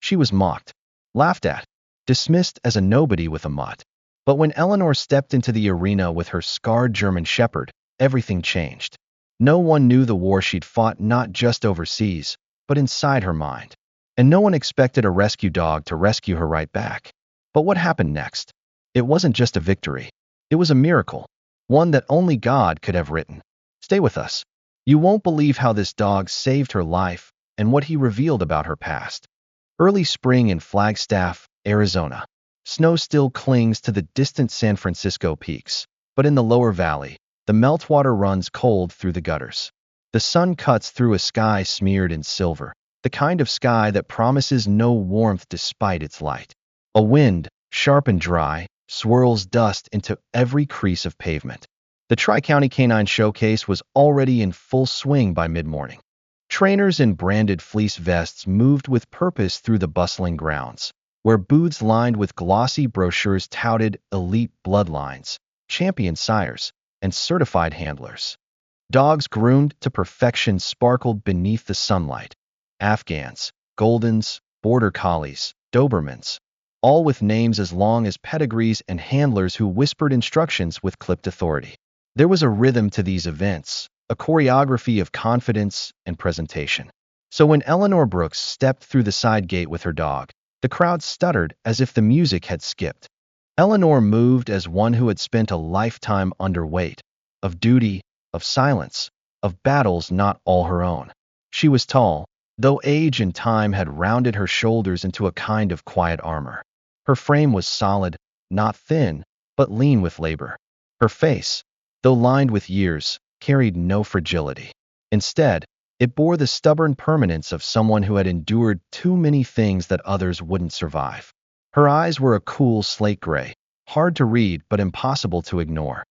She was mocked, laughed at, dismissed as a nobody with a mutt. But when Eleanor stepped into the arena with her scarred German shepherd, everything changed. No one knew the war she'd fought not just overseas, but inside her mind. And no one expected a rescue dog to rescue her right back. But what happened next? It wasn't just a victory. It was a miracle, one that only God could have written. Stay with us. You won't believe how this dog saved her life and what he revealed about her past. Early spring in Flagstaff, Arizona. Snow still clings to the distant San Francisco peaks, but in the lower valley, the meltwater runs cold through the gutters. The sun cuts through a sky smeared in silver, the kind of sky that promises no warmth despite its light. A wind, sharp and dry, swirls dust into every crease of pavement. The Tri-County Canine Showcase was already in full swing by mid-morning. Trainers in branded fleece vests moved with purpose through the bustling grounds, where booths lined with glossy brochures touted elite bloodlines, champion sires, and certified handlers. Dogs groomed to perfection sparkled beneath the sunlight. Afghans, Goldens, Border Collies, Dobermans, all with names as long as pedigrees and handlers who whispered instructions with clipped authority. There was a rhythm to these events, a choreography of confidence and presentation. So when Eleanor Brooks stepped through the side gate with her dog, the crowd stuttered as if the music had skipped. Eleanor moved as one who had spent a lifetime underweight, of duty, of silence, of battles not all her own. She was tall, though age and time had rounded her shoulders into a kind of quiet armor. Her frame was solid, not thin, but lean with labor. Her face, though lined with years, carried no fragility. Instead, it bore the stubborn permanence of someone who had endured too many things that others wouldn't survive. Her eyes were a cool slate gray, hard to read but impossible to ignore.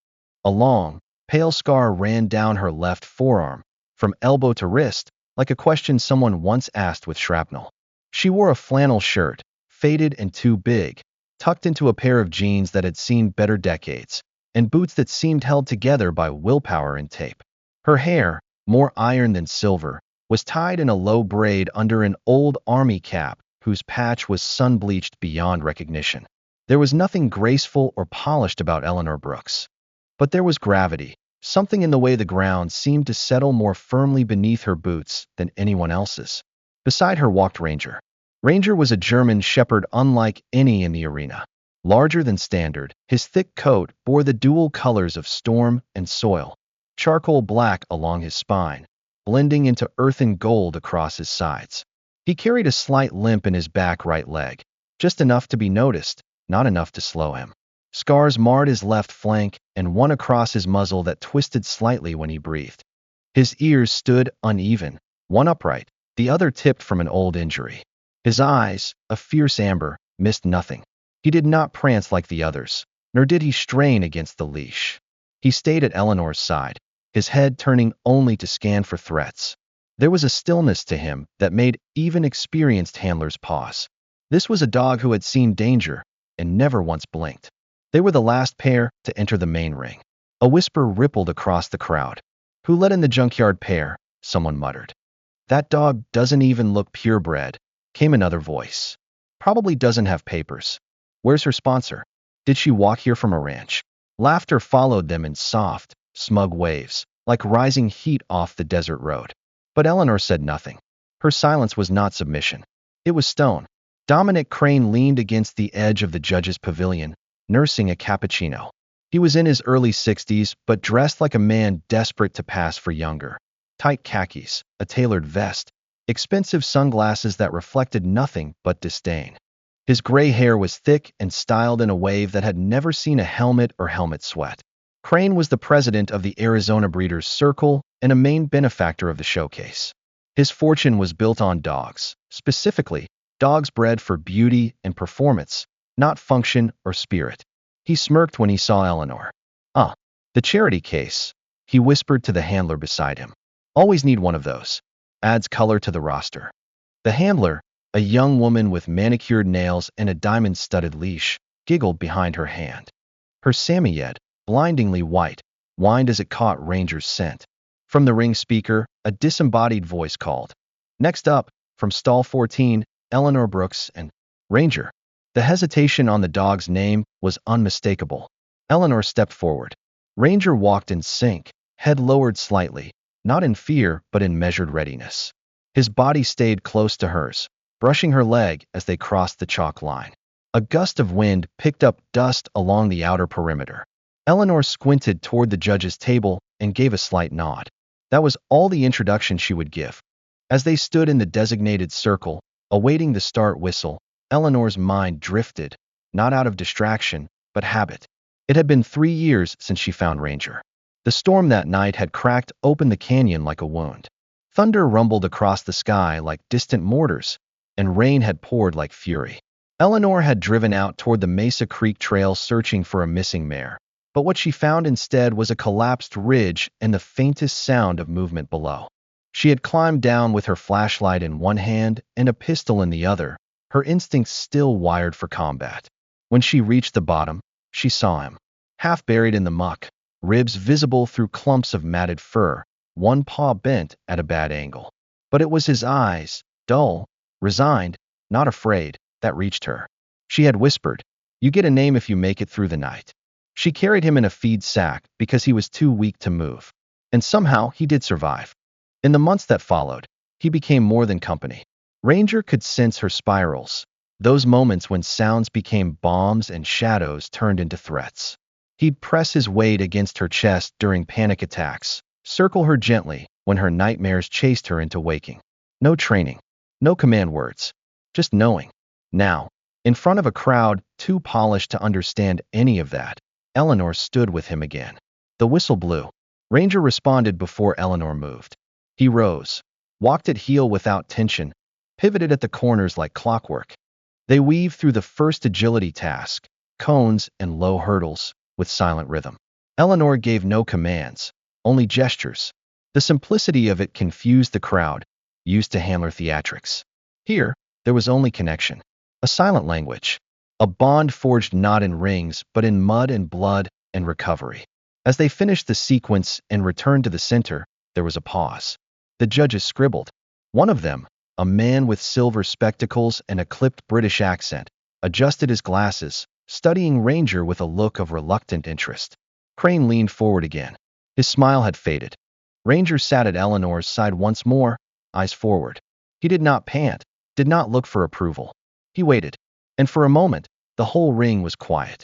A long, pale scar ran down her left forearm, from elbow to wrist, like a question someone once asked with shrapnel. She wore a flannel shirt, faded and too big, tucked into a pair of jeans that had seen better decades, and boots that seemed held together by willpower and tape. Her hair, more iron than silver, was tied in a low braid under an old army cap whose patch was sun-bleached beyond recognition. There was nothing graceful or polished about Eleanor Brooks. But there was gravity, something in the way the ground seemed to settle more firmly beneath her boots than anyone else's. Beside her walked Ranger. Ranger was a German shepherd unlike any in the arena. Larger than standard, his thick coat bore the dual colors of storm and soil, charcoal black along his spine, blending into earthen gold across his sides. He carried a slight limp in his back right leg, just enough to be noticed, not enough to slow him. Scars marred his left flank and one across his muzzle that twisted slightly when he breathed. His ears stood uneven, one upright, the other tipped from an old injury. His eyes, a fierce amber, missed nothing. He did not prance like the others, nor did he strain against the leash. He stayed at Eleanor's side, his head turning only to scan for threats. There was a stillness to him that made even experienced handlers pause. This was a dog who had seen danger and never once blinked. They were the last pair to enter the main ring. A whisper rippled across the crowd. "Who let in the junkyard pair?" someone muttered. "That dog doesn't even look purebred," came another voice. "Probably doesn't have papers. Where's her sponsor? Did she walk here from a ranch?" Laughter followed them in soft, smug waves, like rising heat off the desert road. But Eleanor said nothing. Her silence was not submission. It was stone. Dominic Crane leaned against the edge of the judge's pavilion, nursing a cappuccino. He was in his early 60s, but dressed like a man desperate to pass for younger. Tight khakis, a tailored vest, expensive sunglasses that reflected nothing but disdain. His gray hair was thick and styled in a wave that had never seen a helmet or helmet sweat. Crane was the president of the Arizona Breeders' Circle and a main benefactor of the showcase. His fortune was built on dogs, specifically, dogs bred for beauty and performance, not function or spirit. He smirked when he saw Eleanor. The charity case," he whispered to the handler beside him. "Always need one of those. Adds color to the roster." The handler, a young woman with manicured nails and a diamond-studded leash, giggled behind her hand. Her Samoyed, blindingly white, whined as it caught Ranger's scent. From the ring speaker, a disembodied voice called. "Next up, from stall 14, Eleanor Brooks, and Ranger. The hesitation on the dog's name was unmistakable. Eleanor stepped forward. Ranger walked in sync, head lowered slightly, not in fear but in measured readiness. His body stayed close to hers, brushing her leg as they crossed the chalk line. A gust of wind picked up dust along the outer perimeter. Eleanor squinted toward the judge's table and gave a slight nod. That was all the introduction she would give. As they stood in the designated circle, awaiting the start whistle, Eleanor's mind drifted, not out of distraction, but habit. It had been 3 years since she found Ranger. The storm that night had cracked open the canyon like a wound. Thunder rumbled across the sky like distant mortars, and rain had poured like fury. Eleanor had driven out toward the Mesa Creek Trail searching for a missing mare, but what she found instead was a collapsed ridge and the faintest sound of movement below. She had climbed down with her flashlight in one hand and a pistol in the other, her instincts still wired for combat. When she reached the bottom, she saw him, half buried in the muck, ribs visible through clumps of matted fur, one paw bent at a bad angle. But it was his eyes, dull, resigned, not afraid, that reached her. She had whispered, "You get a name if you make it through the night." She carried him in a feed sack because he was too weak to move. And somehow he did survive. In the months that followed, he became more than company. Ranger could sense her spirals, those moments when sounds became bombs and shadows turned into threats. He'd press his weight against her chest during panic attacks, circle her gently when her nightmares chased her into waking. No training, no command words, just knowing. Now, in front of a crowd too polished to understand any of that, Eleanor stood with him again. The whistle blew. Ranger responded before Eleanor moved. He rose, walked at heel without tension, pivoted at the corners like clockwork. They weaved through the first agility task, cones and low hurdles, with silent rhythm. Eleanor gave no commands, only gestures. The simplicity of it confused the crowd, used to handler theatrics. Here, there was only connection. A silent language. A bond forged not in rings, but in mud and blood and recovery. As they finished the sequence and returned to the center, there was a pause. The judges scribbled. One of them, a man with silver spectacles and a clipped British accent, adjusted his glasses, studying Ranger with a look of reluctant interest. Crane leaned forward again. His smile had faded. Ranger sat at Eleanor's side once more, eyes forward. He did not pant, did not look for approval. He waited, and for a moment, the whole ring was quiet.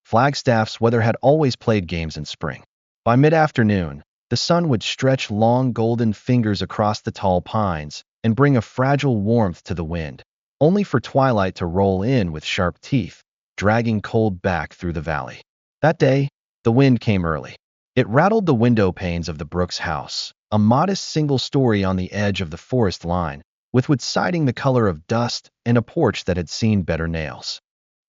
Flagstaff's weather had always played games in spring. By mid-afternoon, the sun would stretch long golden fingers across the tall pines and bring a fragile warmth to the wind, only for twilight to roll in with sharp teeth, dragging cold back through the valley. That day, the wind came early. It rattled the window panes of the Brooks house, a modest single story on the edge of the forest line, with wood siding the color of dust and a porch that had seen better nails.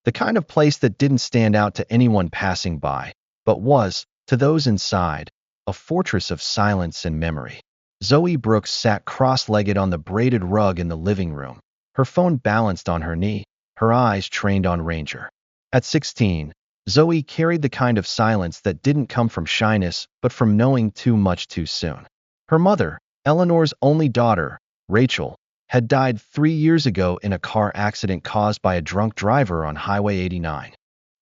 The kind of place that didn't stand out to anyone passing by, but was, to those inside, a fortress of silence and memory. Zoe Brooks sat cross-legged on the braided rug in the living room, her phone balanced on her knee, her eyes trained on Ranger. At 16, Zoe carried the kind of silence that didn't come from shyness, but from knowing too much too soon. Her mother, Eleanor's only daughter, Rachel, had died 3 years ago in a car accident caused by a drunk driver on Highway 89.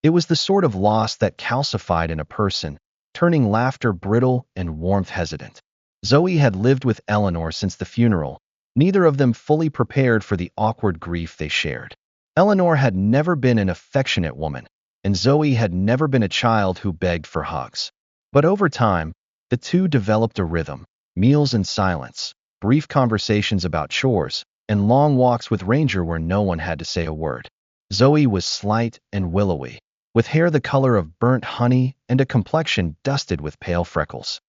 It was the sort of loss that calcified in a person, turning laughter brittle and warmth hesitant. Zoe had lived with Eleanor since the funeral, neither of them fully prepared for the awkward grief they shared. Eleanor had never been an affectionate woman, and Zoe had never been a child who begged for hugs. But over time, the two developed a rhythm, meals in silence, brief conversations about chores, and long walks with Ranger where no one had to say a word. Zoe was slight and willowy, with hair the color of burnt honey and a complexion dusted with pale freckles.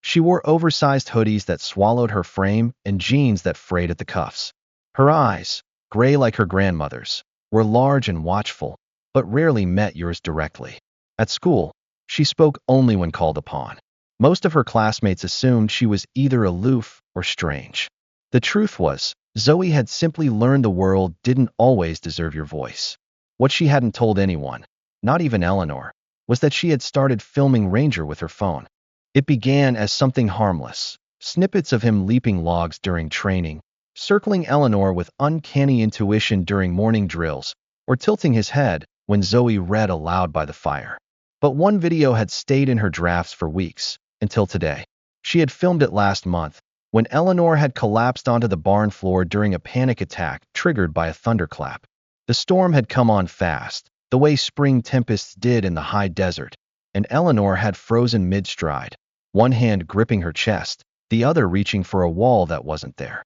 She wore oversized hoodies that swallowed her frame and jeans that frayed at the cuffs. Her eyes, gray like her grandmother's, were large and watchful, but rarely met yours directly. At school, she spoke only when called upon. Most of her classmates assumed she was either aloof or strange. The truth was, Zoe had simply learned the world didn't always deserve your voice. What she hadn't told anyone, not even Eleanor, was that she had started filming Ranger with her phone. It began as something harmless, snippets of him leaping logs during training, circling Eleanor with uncanny intuition during morning drills, or tilting his head when Zoe read aloud by the fire. But one video had stayed in her drafts for weeks, until today. She had filmed it last month, when Eleanor had collapsed onto the barn floor during a panic attack triggered by a thunderclap. The storm had come on fast, the way spring tempests did in the high desert, and Eleanor had frozen mid-stride, one hand gripping her chest, the other reaching for a wall that wasn't there.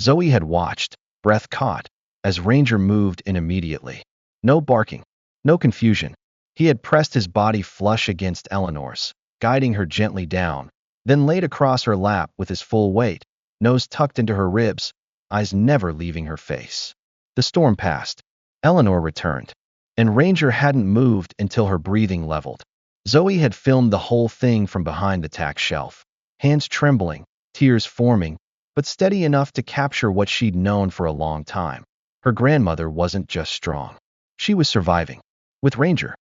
Zoe had watched, breath caught, as Ranger moved in immediately. No barking, no confusion. He had pressed his body flush against Eleanor's, guiding her gently down, then laid across her lap with his full weight, nose tucked into her ribs, eyes never leaving her face. The storm passed. Eleanor returned, and Ranger hadn't moved until her breathing leveled. Zoe had filmed the whole thing from behind the tack shelf, hands trembling, tears forming, but steady enough to capture what she'd known for a long time. Her grandmother wasn't just strong. She was surviving. With Ranger.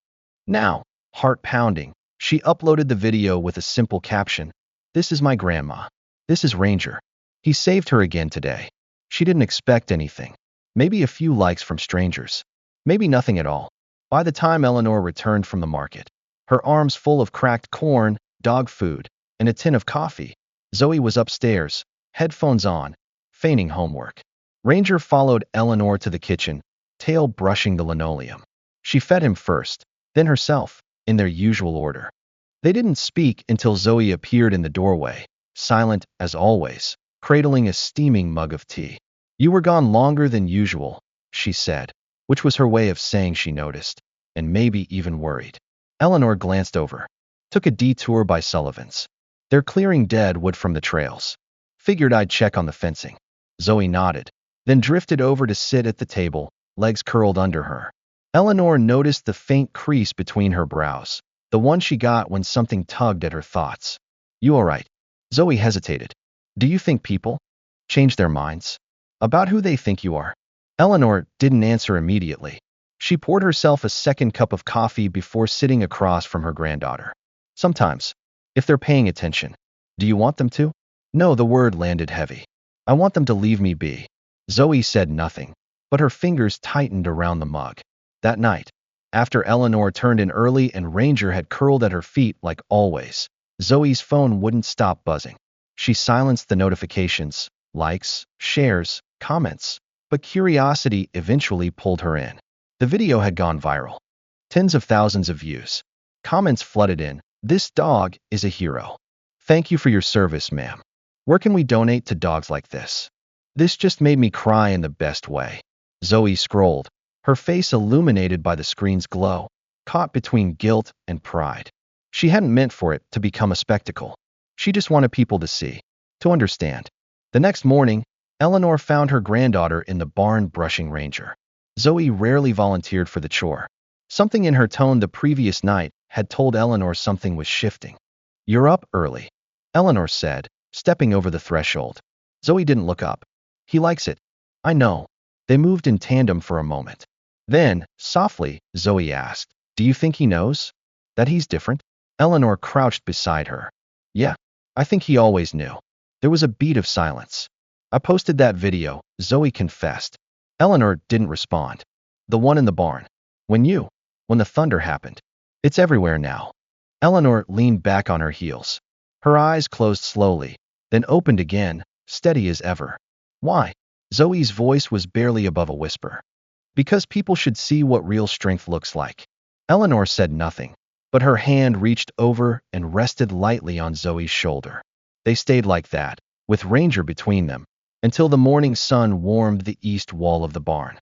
Now, heart pounding, she uploaded the video with a simple caption, "This is my grandma. This is Ranger. He saved her again today." She didn't expect anything. Maybe a few likes from strangers. Maybe nothing at all. By the time Eleanor returned from the market, her arms full of cracked corn, dog food, and a tin of coffee, Zoe was upstairs, headphones on, feigning homework. Ranger followed Eleanor to the kitchen, tail brushing the linoleum. She fed him first, then herself, in their usual order. They didn't speak until Zoe appeared in the doorway, silent as always, cradling a steaming mug of tea. "You were gone longer than usual," she said, which was her way of saying she noticed, and maybe even worried. Eleanor glanced over. Took a detour by Sullivan's. They're clearing dead wood from the trails. Figured I'd check on the fencing. Zoe nodded, then drifted over to sit at the table, legs curled under her. Eleanor noticed the faint crease between her brows, the one she got when something tugged at her thoughts. "You all right?" Zoe hesitated. "Do you think people change their minds about who they think you are?" Eleanor didn't answer immediately. She poured herself a second cup of coffee before sitting across from her granddaughter. "Sometimes, if they're paying attention." "Do you want them to?" "No," the word landed heavy. "I want them to leave me be." Zoe said nothing, but her fingers tightened around the mug. That night, after Eleanor turned in early and Ranger had curled at her feet like always, Zoe's phone wouldn't stop buzzing. She silenced the notifications, likes, shares, comments, but curiosity eventually pulled her in. The video had gone viral. Tens of thousands of views. Comments flooded in. "This dog is a hero. Thank you for your service, ma'am. Where can we donate to dogs like this? This just made me cry in the best way." Zoe scrolled, her face illuminated by the screen's glow, caught between guilt and pride. She hadn't meant for it to become a spectacle. She just wanted people to see, to understand. The next morning, Eleanor found her granddaughter in the barn brushing Ranger. Zoe rarely volunteered for the chore. Something in her tone the previous night had told Eleanor something was shifting. "You're up early," Eleanor said, stepping over the threshold. Zoe didn't look up. "He likes it." "I know." They moved in tandem for a moment. Then, softly, Zoe asked, "Do you think he knows that he's different?" Eleanor crouched beside her. "Yeah, I think he always knew." There was a beat of silence. "I posted that video," Zoe confessed. Eleanor didn't respond. "The one in the barn. When the thunder happened. It's everywhere now." Eleanor leaned back on her heels. Her eyes closed slowly, then opened again, steady as ever. "Why?" Zoe's voice was barely above a whisper. "Because people should see what real strength looks like." Eleanor said nothing, but her hand reached over and rested lightly on Zoe's shoulder. They stayed like that, with Ranger between them, until the morning sun warmed the east wall of the barn.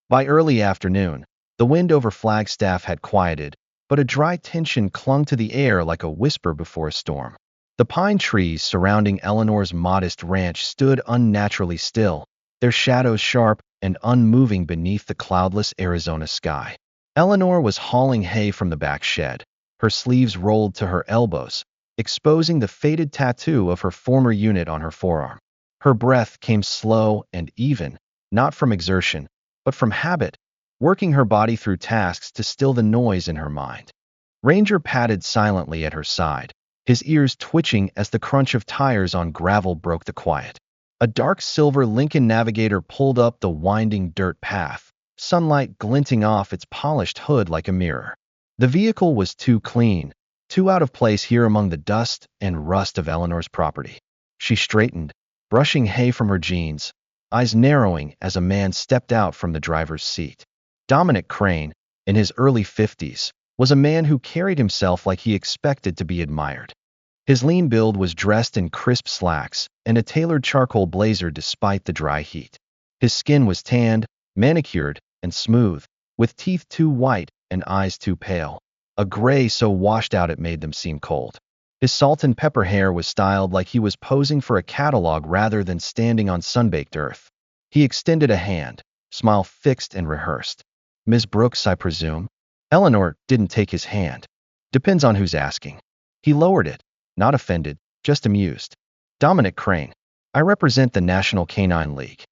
By early afternoon, the wind over Flagstaff had quieted, but a dry tension clung to the air like a whisper before a storm. The pine trees surrounding Eleanor's modest ranch stood unnaturally still, their shadows sharp and unmoving beneath the cloudless Arizona sky. Eleanor was hauling hay from the back shed, her sleeves rolled to her elbows, exposing the faded tattoo of her former unit on her forearm. Her breath came slow and even, not from exertion, but from habit, working her body through tasks to still the noise in her mind. Ranger padded silently at her side, his ears twitching as the crunch of tires on gravel broke the quiet. A dark silver Lincoln Navigator pulled up the winding dirt path, sunlight glinting off its polished hood like a mirror. The vehicle was too clean, too out of place here among the dust and rust of Eleanor's property. She straightened, brushing hay from her jeans, eyes narrowing as a man stepped out from the driver's seat. Dominic Crane, in his early 50s, was a man who carried himself like he expected to be admired. His lean build was dressed in crisp slacks and a tailored charcoal blazer despite the dry heat. His skin was tanned, manicured, and smooth, with teeth too white and eyes too pale, a gray so washed out it made them seem cold. His salt and pepper hair was styled like he was posing for a catalog rather than standing on sunbaked earth. He extended a hand, smile fixed and rehearsed. "Miss Brooks, I presume?" Eleanor didn't take his hand. "Depends on who's asking." He lowered it, not offended, just amused. "Dominic Crane. I represent the National Canine League.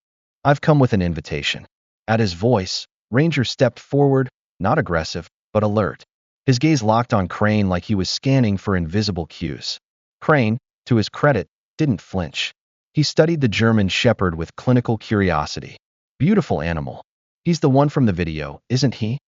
I've come with an invitation." At his voice, Ranger stepped forward, not aggressive, but alert. His gaze locked on Crane like he was scanning for invisible cues. Crane, to his credit, didn't flinch. He studied the German Shepherd with clinical curiosity. "Beautiful animal. He's the one from the video, isn't he?"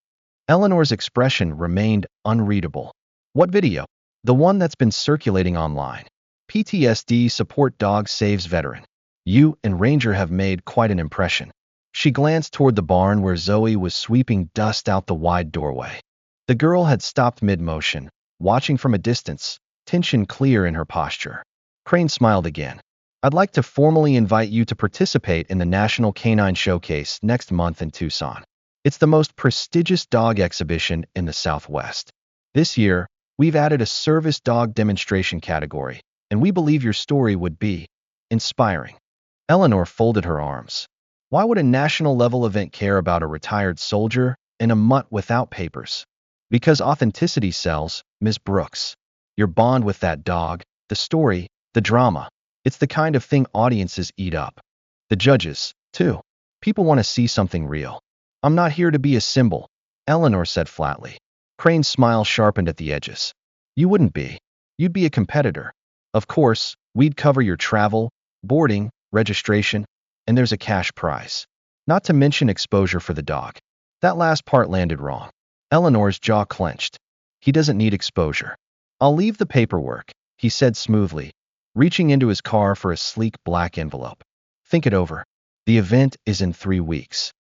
Eleanor's expression remained unreadable. "What video?" "The one that's been circulating online. PTSD support dog saves veteran. You and Ranger have made quite an impression." She glanced toward the barn where Zoe was sweeping dust out the wide doorway. The girl had stopped mid-motion, watching from a distance, tension clear in her posture. Crane smiled again. "I'd like to formally invite you to participate in the National Canine Showcase next month in Tucson. It's the most prestigious dog exhibition in the Southwest. This year, we've added a service dog demonstration category, and we believe your story would be inspiring." Eleanor folded her arms. Why would a national-level event care about a retired soldier and a mutt without papers? Because authenticity sells, Ms. Brooks. Your bond with that dog, the story, the drama. It's the kind of thing audiences eat up. The judges, too. People want to see something real. "I'm not here to be a symbol," Eleanor said flatly. Crane's smile sharpened at the edges. "You wouldn't be. You'd be a competitor. Of course, we'd cover your travel, boarding, registration, and there's a cash prize. Not to mention exposure for the dog." That last part landed wrong. Eleanor's jaw clenched. "He doesn't need exposure. I'll leave the paperwork," he said smoothly, reaching into his car for a sleek black envelope. "Think it over. The event is in 3 weeks.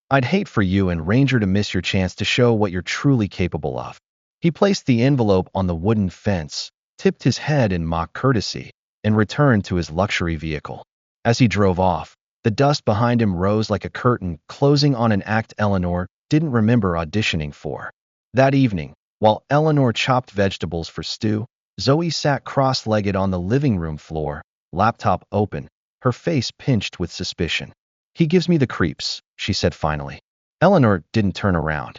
I'd hate for you and Ranger to miss your chance to show what you're truly capable of." He placed the envelope on the wooden fence, tipped his head in mock courtesy, and returned to his luxury vehicle. As he drove off, the dust behind him rose like a curtain, closing on an act Eleanor didn't remember auditioning for. That evening, while Eleanor chopped vegetables for stew, Zoe sat cross-legged on the living room floor, laptop open, her face pinched with suspicion. "He gives me the creeps," she said finally. Eleanor didn't turn around.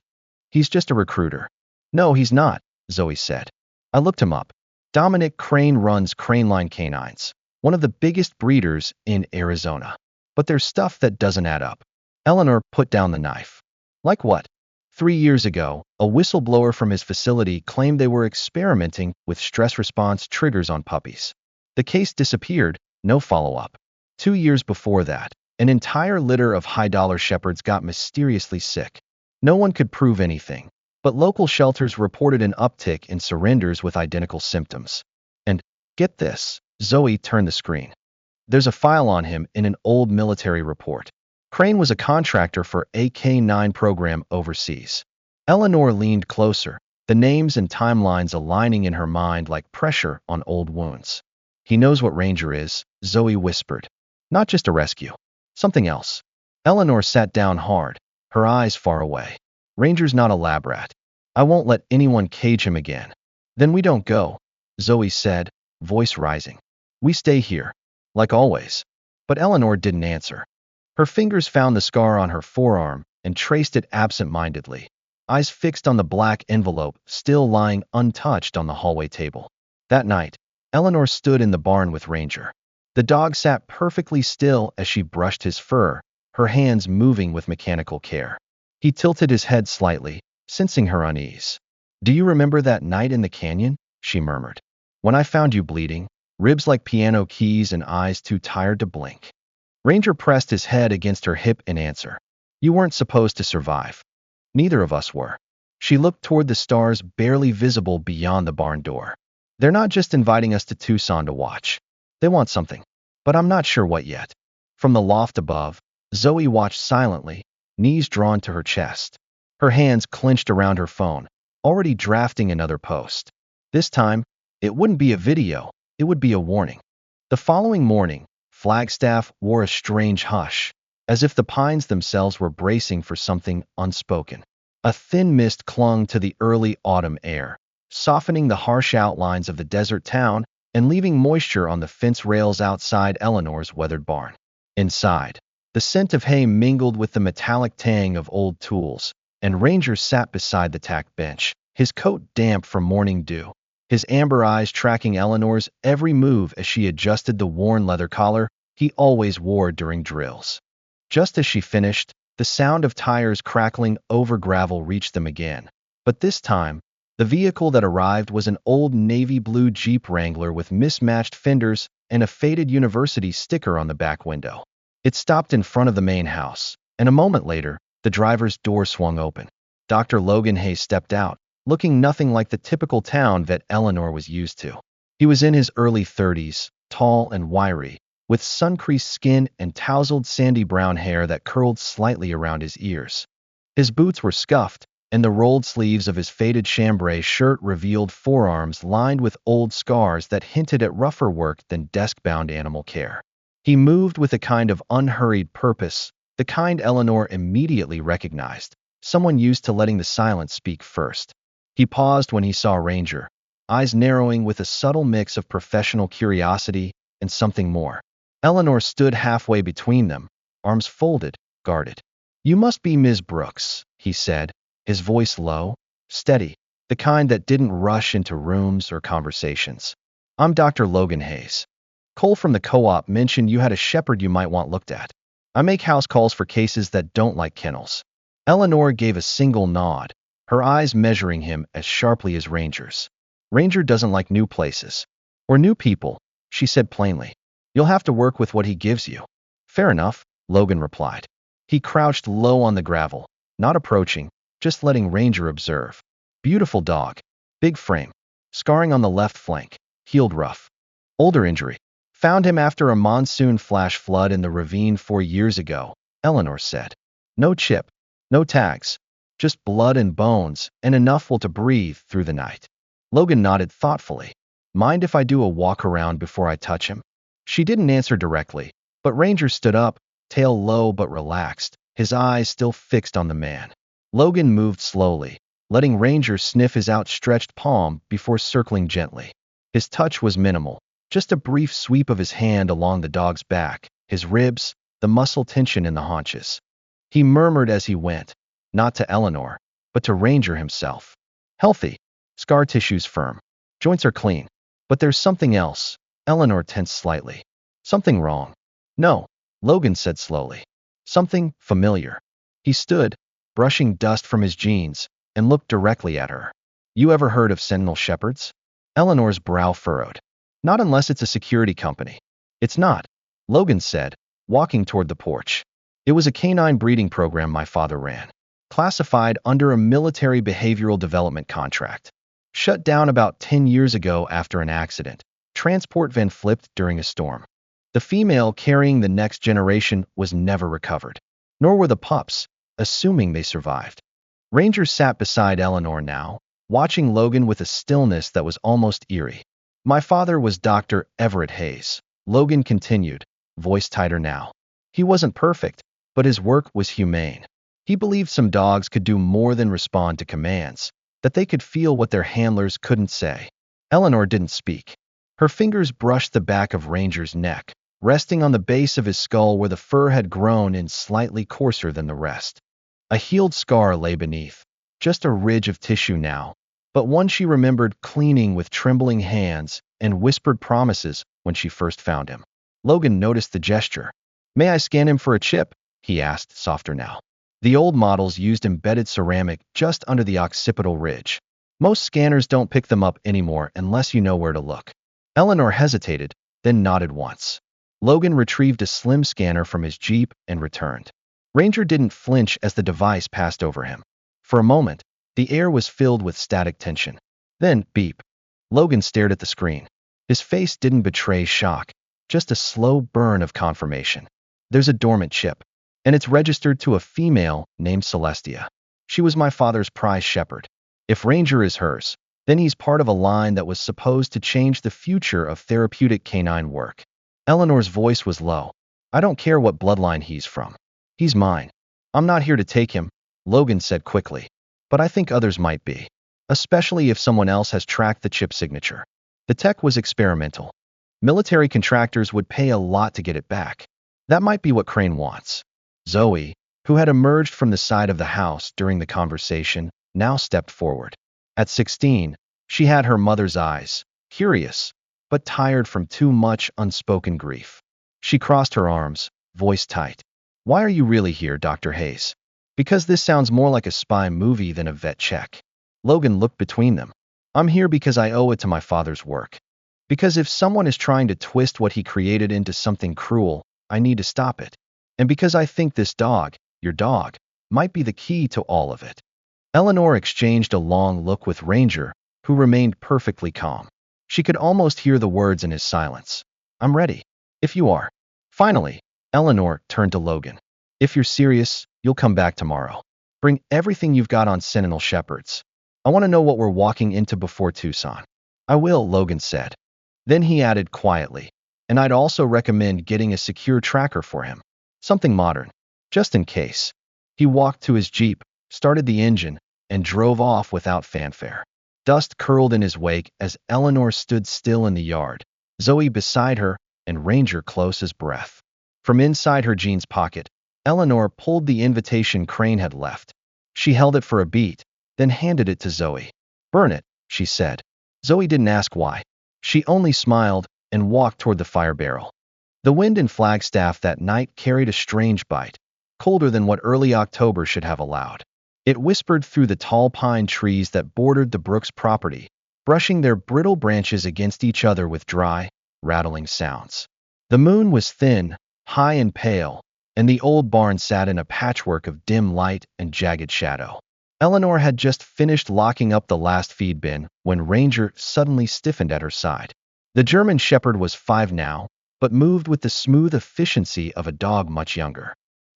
"He's just a recruiter." "No, he's not," Zoe said. "I looked him up. Dominic Crane runs Craneline Canines, one of the biggest breeders in Arizona. But there's stuff that doesn't add up." Eleanor put down the knife. "Like what?" 3 years ago, a whistleblower from his facility claimed they were experimenting with stress response triggers on puppies. The case disappeared, no follow-up. 2 years before that, an entire litter of high-dollar shepherds got mysteriously sick. No one could prove anything, but local shelters reported an uptick in surrenders with identical symptoms. And, get this, Zoe turned the screen. There's a file on him in an old military report. Crane was a contractor for a K-9 program overseas. Eleanor leaned closer, the names and timelines aligning in her mind like pressure on old wounds. "He knows what Ranger is," Zoe whispered. "Not just a rescue. Something else." Eleanor sat down hard, her eyes far away. "Ranger's not a lab rat. I won't let anyone cage him again." "Then we don't go," Zoe said, voice rising. "We stay here. Like always." But Eleanor didn't answer. Her fingers found the scar on her forearm and traced it absent-mindedly, eyes fixed on the black envelope still lying untouched on the hallway table. That night, Eleanor stood in the barn with Ranger. The dog sat perfectly still as she brushed his fur, her hands moving with mechanical care. He tilted his head slightly, sensing her unease. "Do you remember that night in the canyon?" she murmured. "When I found you bleeding, ribs like piano keys and eyes too tired to blink." Ranger pressed his head against her hip in answer. You weren't supposed to survive. Neither of us were. She looked toward the stars barely visible beyond the barn door. They're not just inviting us to Tucson to watch. They want something. But I'm not sure what yet. From the loft above, Zoe watched silently, knees drawn to her chest. Her hands clenched around her phone, already drafting another post. This time, it wouldn't be a video, it would be a warning. The following morning, Flagstaff wore a strange hush, as if the pines themselves were bracing for something unspoken. A thin mist clung to the early autumn air, softening the harsh outlines of the desert town and leaving moisture on the fence rails outside Eleanor's weathered barn. Inside, the scent of hay mingled with the metallic tang of old tools, and Ranger sat beside the tack bench, his coat damp from morning dew, his amber eyes tracking Eleanor's every move as she adjusted the worn leather collar he always wore during drills. Just as she finished, the sound of tires crackling over gravel reached them again. But this time, the vehicle that arrived was an old navy blue Jeep Wrangler with mismatched fenders and a faded university sticker on the back window. It stopped in front of the main house, and a moment later, the driver's door swung open. Dr. Logan Hayes stepped out, looking nothing like the typical town vet Eleanor was used to. He was in his early 30s, tall and wiry, with sun-creased skin and tousled sandy brown hair that curled slightly around his ears. His boots were scuffed, and the rolled sleeves of his faded chambray shirt revealed forearms lined with old scars that hinted at rougher work than desk-bound animal care. He moved with a kind of unhurried purpose, the kind Eleanor immediately recognized, someone used to letting the silence speak first. He paused when he saw Ranger, eyes narrowing with a subtle mix of professional curiosity and something more. Eleanor stood halfway between them, arms folded, guarded. You must be Ms. Brooks, he said, his voice low, steady, the kind that didn't rush into rooms or conversations. I'm Dr. Logan Hayes. Cole from the co-op mentioned you had a shepherd you might want looked at. I make house calls for cases that don't like kennels. Eleanor gave a single nod, her eyes measuring him as sharply as Ranger's. Ranger doesn't like new places. Or new people, she said plainly. You'll have to work with what he gives you. Fair enough, Logan replied. He crouched low on the gravel, not approaching, just letting Ranger observe. Beautiful dog. Big frame. Scarring on the left flank. Healed rough. Older injury. Found him after a monsoon flash flood in the ravine 4 years ago, Eleanor said. No chip. No tags. Just blood and bones, and enough will to breathe through the night. Logan nodded thoughtfully. Mind if I do a walk around before I touch him? She didn't answer directly, but Ranger stood up, tail low but relaxed, his eyes still fixed on the man. Logan moved slowly, letting Ranger sniff his outstretched palm before circling gently. His touch was minimal, just a brief sweep of his hand along the dog's back, his ribs, the muscle tension in the haunches. He murmured as he went, not to Eleanor, but to Ranger himself. Healthy. Scar tissue's firm. Joints are clean. But there's something else. Eleanor tensed slightly. Something wrong. No, Logan said slowly. Something familiar. He stood, brushing dust from his jeans, and looked directly at her. You ever heard of Sentinel Shepherds? Eleanor's brow furrowed. Not unless it's a security company. It's not, Logan said, walking toward the porch. It was a canine breeding program my father ran. Classified under a military behavioral development contract. Shut down about 10 years ago after an accident. Transport van flipped during a storm. The female carrying the next generation was never recovered. Nor were the pups, assuming they survived. Ranger sat beside Eleanor now, watching Logan with a stillness that was almost eerie. My father was Dr. Everett Hayes, Logan continued, voice tighter now. He wasn't perfect, but his work was humane. He believed some dogs could do more than respond to commands, that they could feel what their handlers couldn't say. Eleanor didn't speak. Her fingers brushed the back of Ranger's neck, resting on the base of his skull where the fur had grown in slightly coarser than the rest. A healed scar lay beneath, just a ridge of tissue now, but one she remembered cleaning with trembling hands and whispered promises when she first found him. Logan noticed the gesture. May I scan him for a chip? He asked, softer now. The old models used embedded ceramic just under the occipital ridge. Most scanners don't pick them up anymore unless you know where to look. Eleanor hesitated, then nodded once. Logan retrieved a slim scanner from his Jeep and returned. Ranger didn't flinch as the device passed over him. For a moment, the air was filled with static tension. Then, beep. Logan stared at the screen. His face didn't betray shock, just a slow burn of confirmation. There's a dormant chip, and it's registered to a female named Celestia. She was my father's prize shepherd. If Ranger is hers, then he's part of a line that was supposed to change the future of therapeutic canine work. Eleanor's voice was low. I don't care what bloodline he's from. He's mine. I'm not here to take him, Logan said quickly. But I think others might be. Especially if someone else has tracked the chip signature. The tech was experimental. Military contractors would pay a lot to get it back. That might be what Crane wants. Zoe, who had emerged from the side of the house during the conversation, now stepped forward. At 16, she had her mother's eyes, curious, but tired from too much unspoken grief. She crossed her arms, voice tight. Why are you really here, Dr. Hayes? Because this sounds more like a spy movie than a vet check. Logan looked between them. I'm here because I owe it to my father's work. Because if someone is trying to twist what he created into something cruel, I need to stop it. And because I think this dog, your dog, might be the key to all of it. Eleanor exchanged a long look with Ranger, who remained perfectly calm. She could almost hear the words in his silence. I'm ready. If you are. Finally, Eleanor turned to Logan. If you're serious, you'll come back tomorrow. Bring everything you've got on Sentinel Shepherds. I want to know what we're walking into before Tucson. I will, Logan said. Then he added quietly, and I'd also recommend getting a secure tracker for him. Something modern, just in case. He walked to his Jeep, started the engine, and drove off without fanfare. Dust curled in his wake as Eleanor stood still in the yard, Zoe beside her, and Ranger close as breath. From inside her jeans pocket, Eleanor pulled the invitation Crane had left. She held it for a beat, then handed it to Zoe. Burn it, she said. Zoe didn't ask why. She only smiled and walked toward the fire barrel. The wind in Flagstaff that night carried a strange bite, colder than what early October should have allowed. It whispered through the tall pine trees that bordered the Brooks property, brushing their brittle branches against each other with dry, rattling sounds. The moon was thin, high and pale, and the old barn sat in a patchwork of dim light and jagged shadow. Eleanor had just finished locking up the last feed bin when Ranger suddenly stiffened at her side. The German Shepherd was 5 now, but moved with the smooth efficiency of a dog much younger.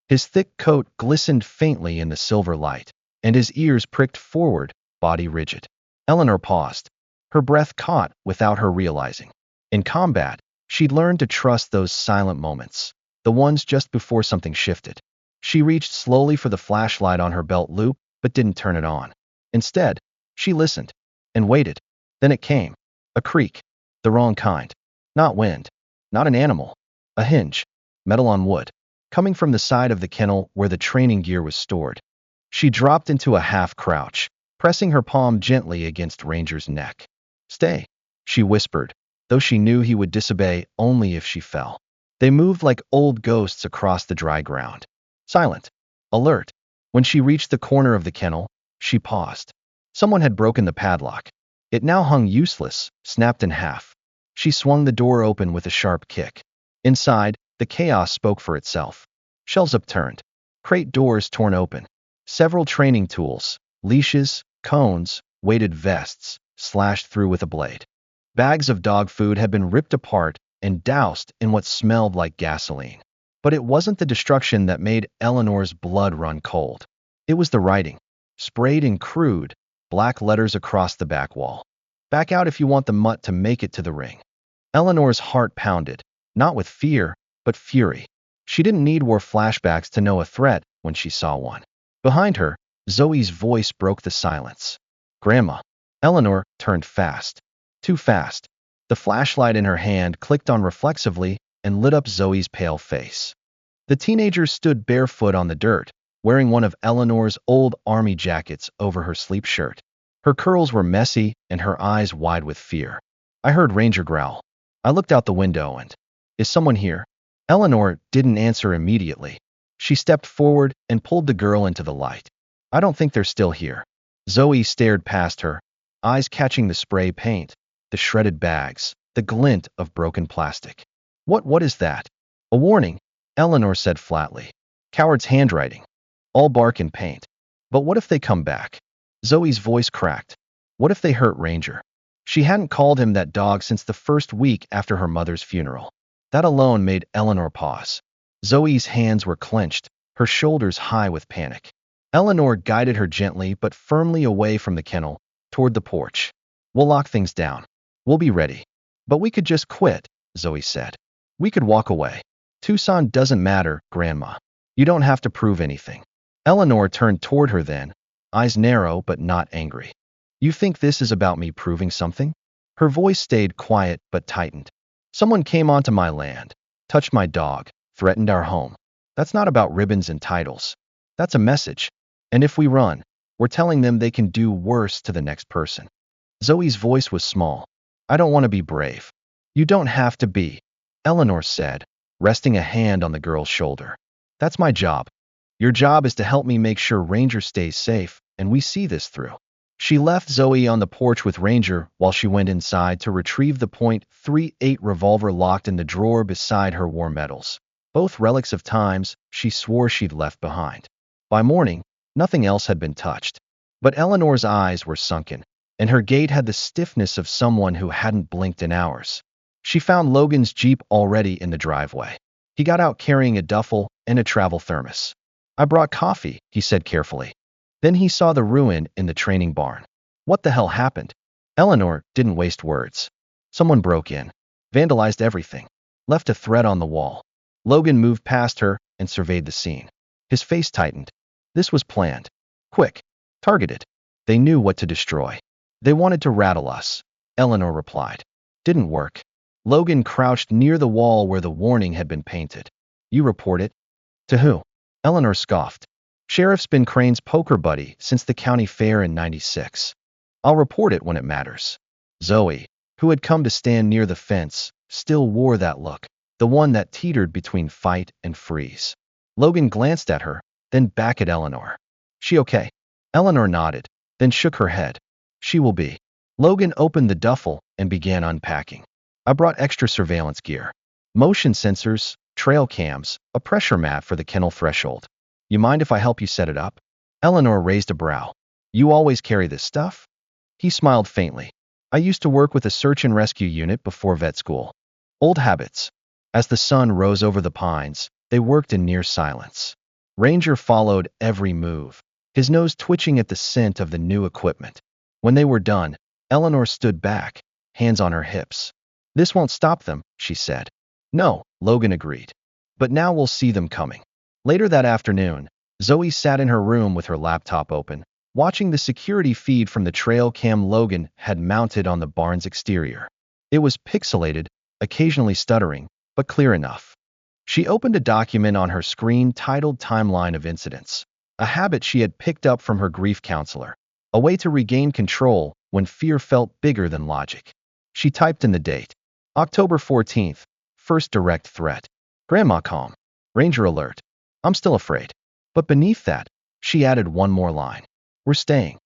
His thick coat glistened faintly in the silver light, and his ears pricked forward, body rigid. Eleanor paused. Her breath caught without her realizing. In combat, she'd learned to trust those silent moments, the ones just before something shifted. She reached slowly for the flashlight on her belt loop, but didn't turn it on. Instead, she listened and waited. Then it came. A creak. The wrong kind. Not wind. Not an animal. A hinge. Metal on wood. Coming from the side of the kennel where the training gear was stored. She dropped into a half-crouch, pressing her palm gently against Ranger's neck. Stay, she whispered, though she knew he would disobey only if she fell. They moved like old ghosts across the dry ground. Silent. Alert. When she reached the corner of the kennel, she paused. Someone had broken the padlock. It now hung useless, snapped in half. She swung the door open with a sharp kick. Inside, the chaos spoke for itself. Shelves upturned. Crate doors torn open. Several training tools, leashes, cones, weighted vests, slashed through with a blade. Bags of dog food had been ripped apart and doused in what smelled like gasoline. But it wasn't the destruction that made Eleanor's blood run cold. It was the writing, sprayed in crude, black letters across the back wall. Back out if you want the mutt to make it to the ring. Eleanor's heart pounded, not with fear, but fury. She didn't need war flashbacks to know a threat when she saw one. Behind her, Zoe's voice broke the silence. Grandma. Eleanor turned fast. Too fast. The flashlight in her hand clicked on reflexively and lit up Zoe's pale face. The teenager stood barefoot on the dirt, wearing one of Eleanor's old army jackets over her sleep shirt. Her curls were messy and her eyes wide with fear. I heard Ranger growl. I looked out the window and, is someone here? Eleanor didn't answer immediately. She stepped forward and pulled the girl into the light. I don't think they're still here. Zoe stared past her, eyes catching the spray paint, the shredded bags, the glint of broken plastic. What is that? A warning, Eleanor said flatly. Coward's handwriting. All bark and paint. But what if they come back? Zoe's voice cracked. What if they hurt Ranger? She hadn't called him that dog since the first week after her mother's funeral. That alone made Eleanor pause. Zoe's hands were clenched, her shoulders high with panic. Eleanor guided her gently but firmly away from the kennel, toward the porch. We'll lock things down. We'll be ready. But we could just quit, Zoe said. We could walk away. Tucson doesn't matter, Grandma. You don't have to prove anything. Eleanor turned toward her then, eyes narrow but not angry. You think this is about me proving something? Her voice stayed quiet but tightened. Someone came onto my land, touched my dog, threatened our home. That's not about ribbons and titles. That's a message. And if we run, we're telling them they can do worse to the next person. Zoe's voice was small. I don't want to be brave. You don't have to be, Eleanor said, resting a hand on the girl's shoulder. That's my job. Your job is to help me make sure Ranger stays safe, and we see this through. She left Zoe on the porch with Ranger while she went inside to retrieve the .38 revolver locked in the drawer beside her war medals, both relics of times she swore she'd left behind. By morning, nothing else had been touched. But Eleanor's eyes were sunken, and her gait had the stiffness of someone who hadn't blinked in hours. She found Logan's Jeep already in the driveway. He got out carrying a duffel and a travel thermos. I brought coffee, he said carefully. Then he saw the ruin in the training barn. What the hell happened? Eleanor didn't waste words. Someone broke in, vandalized everything, left a thread on the wall. Logan moved past her and surveyed the scene. His face tightened. This was planned. Quick. Targeted. They knew what to destroy. They wanted to rattle us, Eleanor replied. Didn't work. Logan crouched near the wall where the warning had been painted. You report it? To who? Eleanor scoffed. Sheriff's been Crane's poker buddy since the county fair in '96. I'll report it when it matters. Zoe, who had come to stand near the fence, still wore that look, the one that teetered between fight and freeze. Logan glanced at her, then back at Eleanor. She okay? Eleanor nodded, then shook her head. She will be. Logan opened the duffel and began unpacking. I brought extra surveillance gear. Motion sensors, trail cams, a pressure mat for the kennel threshold. You mind if I help you set it up? Eleanor raised a brow. You always carry this stuff? He smiled faintly. I used to work with a search and rescue unit before vet school. Old habits. As the sun rose over the pines, they worked in near silence. Ranger followed every move, his nose twitching at the scent of the new equipment. When they were done, Eleanor stood back, hands on her hips. This won't stop them, she said. No, Logan agreed. But now we'll see them coming. Later that afternoon, Zoe sat in her room with her laptop open, watching the security feed from the trail cam Logan had mounted on the barn's exterior. It was pixelated, occasionally stuttering, but clear enough. She opened a document on her screen titled Timeline of Incidents, a habit she had picked up from her grief counselor, a way to regain control when fear felt bigger than logic. She typed in the date. October 14th, first direct threat. Grandma calm. Ranger alert. I'm still afraid. But beneath that, she added one more line. We're staying.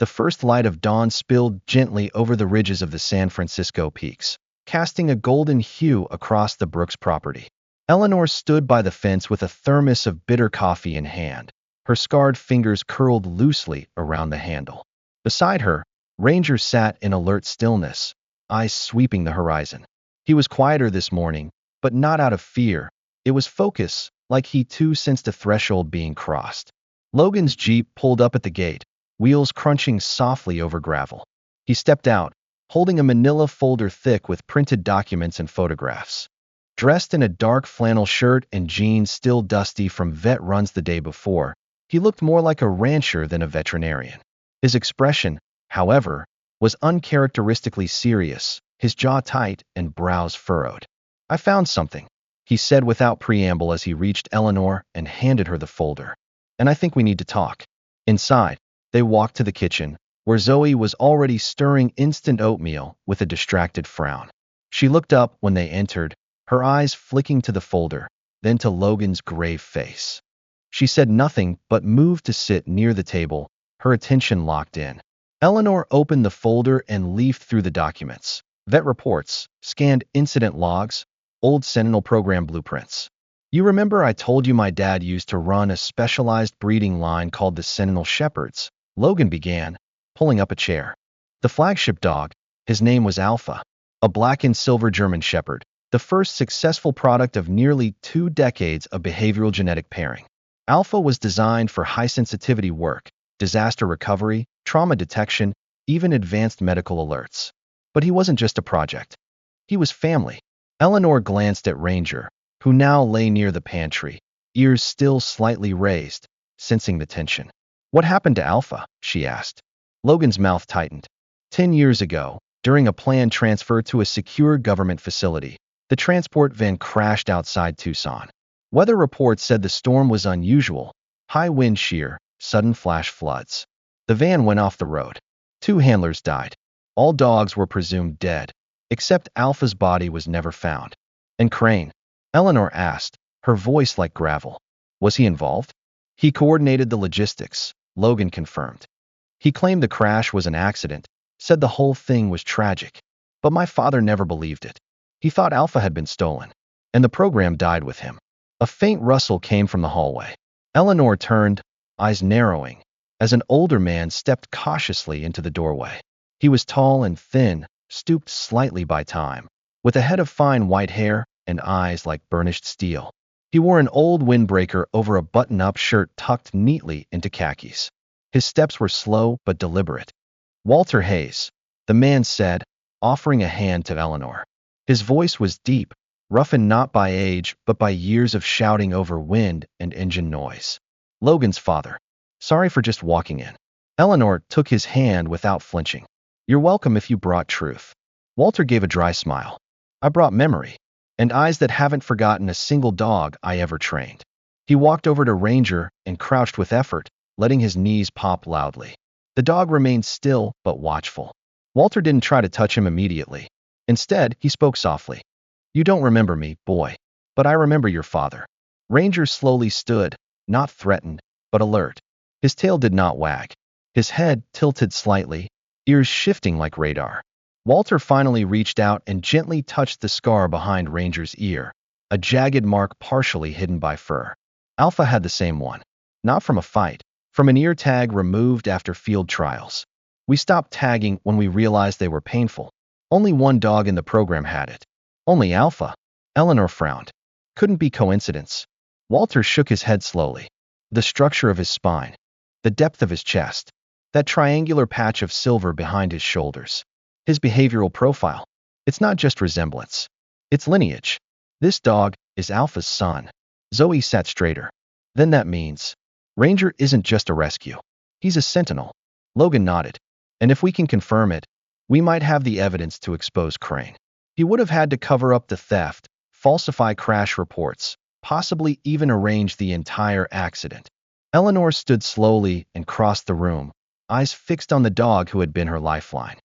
The first light of dawn spilled gently over the ridges of the San Francisco peaks, casting a golden hue across the Brooks property. Eleanor stood by the fence with a thermos of bitter coffee in hand, her scarred fingers curled loosely around the handle. Beside her, Ranger sat in alert stillness, eyes sweeping the horizon. He was quieter this morning, but not out of fear. It was focus, like he too sensed a threshold being crossed. Logan's Jeep pulled up at the gate, wheels crunching softly over gravel. He stepped out, holding a manila folder thick with printed documents and photographs. Dressed in a dark flannel shirt and jeans still dusty from vet runs the day before, he looked more like a rancher than a veterinarian. His expression, however, was uncharacteristically serious, his jaw tight and brows furrowed. I found something, he said without preamble as he reached Eleanor and handed her the folder. And I think we need to talk. Inside, they walked to the kitchen, where Zoe was already stirring instant oatmeal with a distracted frown. She looked up when they entered, her eyes flicking to the folder, then to Logan's grave face. She said nothing but moved to sit near the table, her attention locked in. Eleanor opened the folder and leafed through the documents. Vet reports, scanned incident logs, old Sentinel program blueprints. You remember I told you my dad used to run a specialized breeding line called the Sentinel Shepherds? Logan began, pulling up a chair. The flagship dog, his name was Alpha, a black and silver German Shepherd, the first successful product of nearly 2 decades of behavioral genetic pairing. Alpha was designed for high-sensitivity work, disaster recovery, trauma detection, even advanced medical alerts. But he wasn't just a project. He was family. Eleanor glanced at Ranger, who now lay near the pantry, ears still slightly raised, sensing the tension. What happened to Alpha? She asked. Logan's mouth tightened. 10 years ago, during a planned transfer to a secure government facility, the transport van crashed outside Tucson. Weather reports said the storm was unusual, high wind shear, sudden flash floods. The van went off the road. 2 handlers died. All dogs were presumed dead, except Alpha's body was never found. And Crane? Eleanor asked, her voice like gravel. Was he involved? He coordinated the logistics, Logan confirmed. He claimed the crash was an accident, said the whole thing was tragic. But my father never believed it. He thought Alpha had been stolen, and the program died with him. A faint rustle came from the hallway. Eleanor turned, eyes narrowing, as an older man stepped cautiously into the doorway. He was tall and thin, stooped slightly by time, with a head of fine white hair and eyes like burnished steel. He wore an old windbreaker over a button-up shirt tucked neatly into khakis. His steps were slow but deliberate. Walter Hayes, the man said, offering a hand to Eleanor. His voice was deep, roughened not by age but by years of shouting over wind and engine noise. Logan's father. Sorry for just walking in. Eleanor took his hand without flinching. You're welcome if you brought truth. Walter gave a dry smile. I brought memory, and eyes that haven't forgotten a single dog I ever trained. He walked over to Ranger and crouched with effort, letting his knees pop loudly. The dog remained still but watchful. Walter didn't try to touch him immediately. Instead, he spoke softly. You don't remember me, boy, but I remember your father. Ranger slowly stood, not threatened, but alert. His tail did not wag. His head tilted slightly, ears shifting like radar. Walter finally reached out and gently touched the scar behind Ranger's ear, a jagged mark partially hidden by fur. Alpha had the same one. Not from a fight, from an ear tag removed after field trials. We stopped tagging when we realized they were painful. Only one dog in the program had it. Only Alpha. Eleanor frowned. Couldn't be coincidence. Walter shook his head slowly. The structure of his spine, the depth of his chest, that triangular patch of silver behind his shoulders. His behavioral profile. It's not just resemblance. It's lineage. This dog is Alpha's son. Zoe sat straighter. Then that means Ranger isn't just a rescue. He's a sentinel. Logan nodded. And if we can confirm it, we might have the evidence to expose Crane. He would have had to cover up the theft, falsify crash reports, possibly even arrange the entire accident. Eleanor stood slowly and crossed the room, eyes fixed on the dog who had been her lifeline.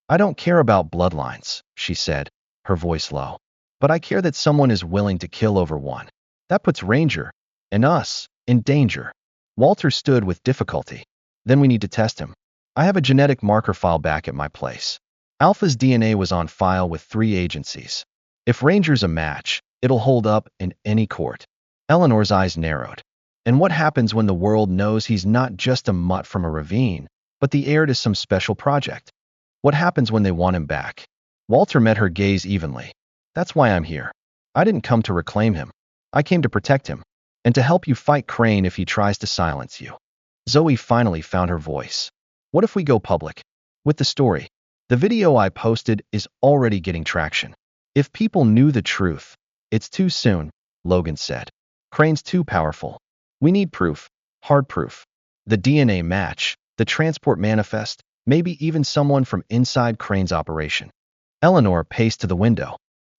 I don't care about bloodlines, she said, her voice low. But I care that someone is willing to kill over one. That puts Ranger, and us, in danger. Walter stood with difficulty. Then we need to test him. I have a genetic marker file back at my place. Alpha's DNA was on file with 3 agencies. If Ranger's a match, it'll hold up in any court. Eleanor's eyes narrowed. And what happens when the world knows he's not just a mutt from a ravine, but the heir to some special project? What happens when they want him back? Walter met her gaze evenly. That's why I'm here. I didn't come to reclaim him. I came to protect him, and to help you fight Crane if he tries to silence you. Zoe finally found her voice. What if we go public with the story? The video I posted is already getting traction. If people knew the truth, it's too soon, Logan said. Crane's too powerful. We need proof, hard proof. The DNA match, the transport manifest, maybe even someone from inside Crane's operation. Eleanor paced to the window.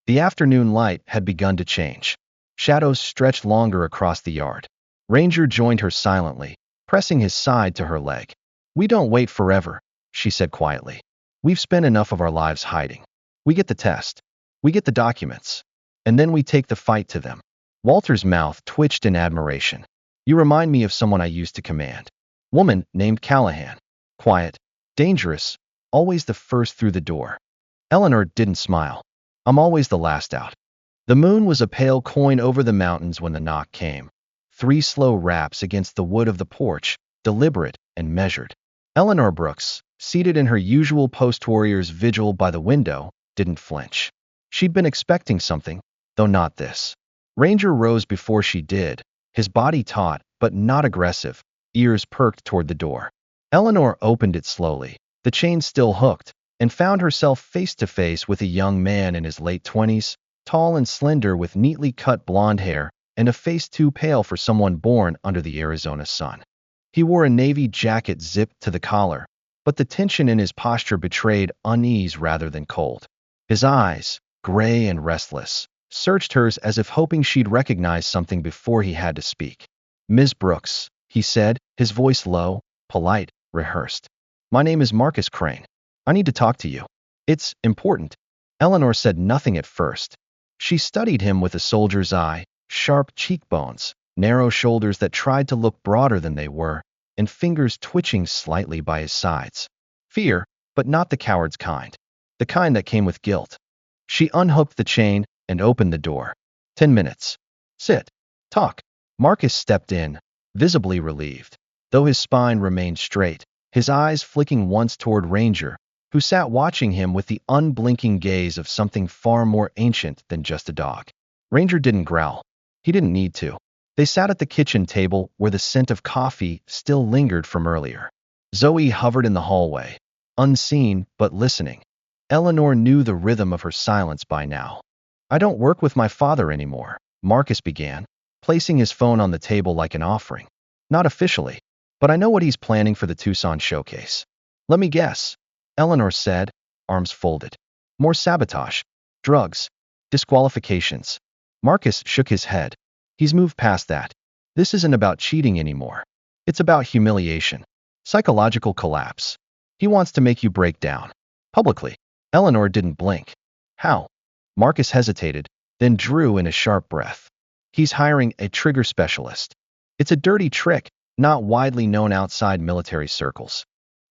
The afternoon light had begun to change. Shadows stretched longer across the yard. Ranger joined her silently, pressing his side to her leg. We don't wait forever, she said quietly. We've spent enough of our lives hiding. We get the test. We get the documents. And then we take the fight to them. Walter's mouth twitched in admiration. You remind me of someone I used to command. Woman named Callahan. Quiet, dangerous, always the first through the door. Eleanor didn't smile. I'm always the last out. The moon was a pale coin over the mountains when the knock came. 3 slow raps against the wood of the porch, deliberate and measured. Eleanor Brooks, seated in her usual post-warrior's vigil by the window, didn't flinch. She'd been expecting something, though not this. Ranger rose before she did, his body taut but not aggressive, ears perked toward the door. Eleanor opened it slowly, the chain still hooked, and found herself face to face with a young man in his late 20s, tall and slender with neatly cut blonde hair and a face too pale for someone born under the Arizona sun. He wore a navy jacket zipped to the collar, but the tension in his posture betrayed unease rather than cold. His eyes, gray and restless, searched hers as if hoping she'd recognize something before he had to speak. "Ms. Brooks," he said, his voice low, polite, rehearsed. "My name is Marcus Crane. I need to talk to you. It's important." Eleanor said nothing at first. She studied him with a soldier's eye, sharp cheekbones, narrow shoulders that tried to look broader than they were, and fingers twitching slightly by his sides. Fear, but not the coward's kind. The kind that came with guilt. She unhooked the chain and opened the door. 10 minutes. Sit. Talk. Marcus stepped in, visibly relieved, though his spine remained straight, his eyes flicking once toward Ranger, who sat watching him with the unblinking gaze of something far more ancient than just a dog. Ranger didn't growl. He didn't need to. They sat at the kitchen table where the scent of coffee still lingered from earlier. Zoe hovered in the hallway, unseen but listening. Eleanor knew the rhythm of her silence by now. "I don't work with my father anymore," Marcus began, placing his phone on the table like an offering. "Not officially, but I know what he's planning for the Tucson showcase." "Let me guess," Eleanor said, arms folded. "More sabotage, drugs, disqualifications." Marcus shook his head. "He's moved past that. This isn't about cheating anymore. It's about humiliation, psychological collapse. He wants to make you break down. Publicly." Eleanor didn't blink. "How?" Marcus hesitated, then drew in a sharp breath. "He's hiring a trigger specialist. It's a dirty trick, not widely known outside military circles.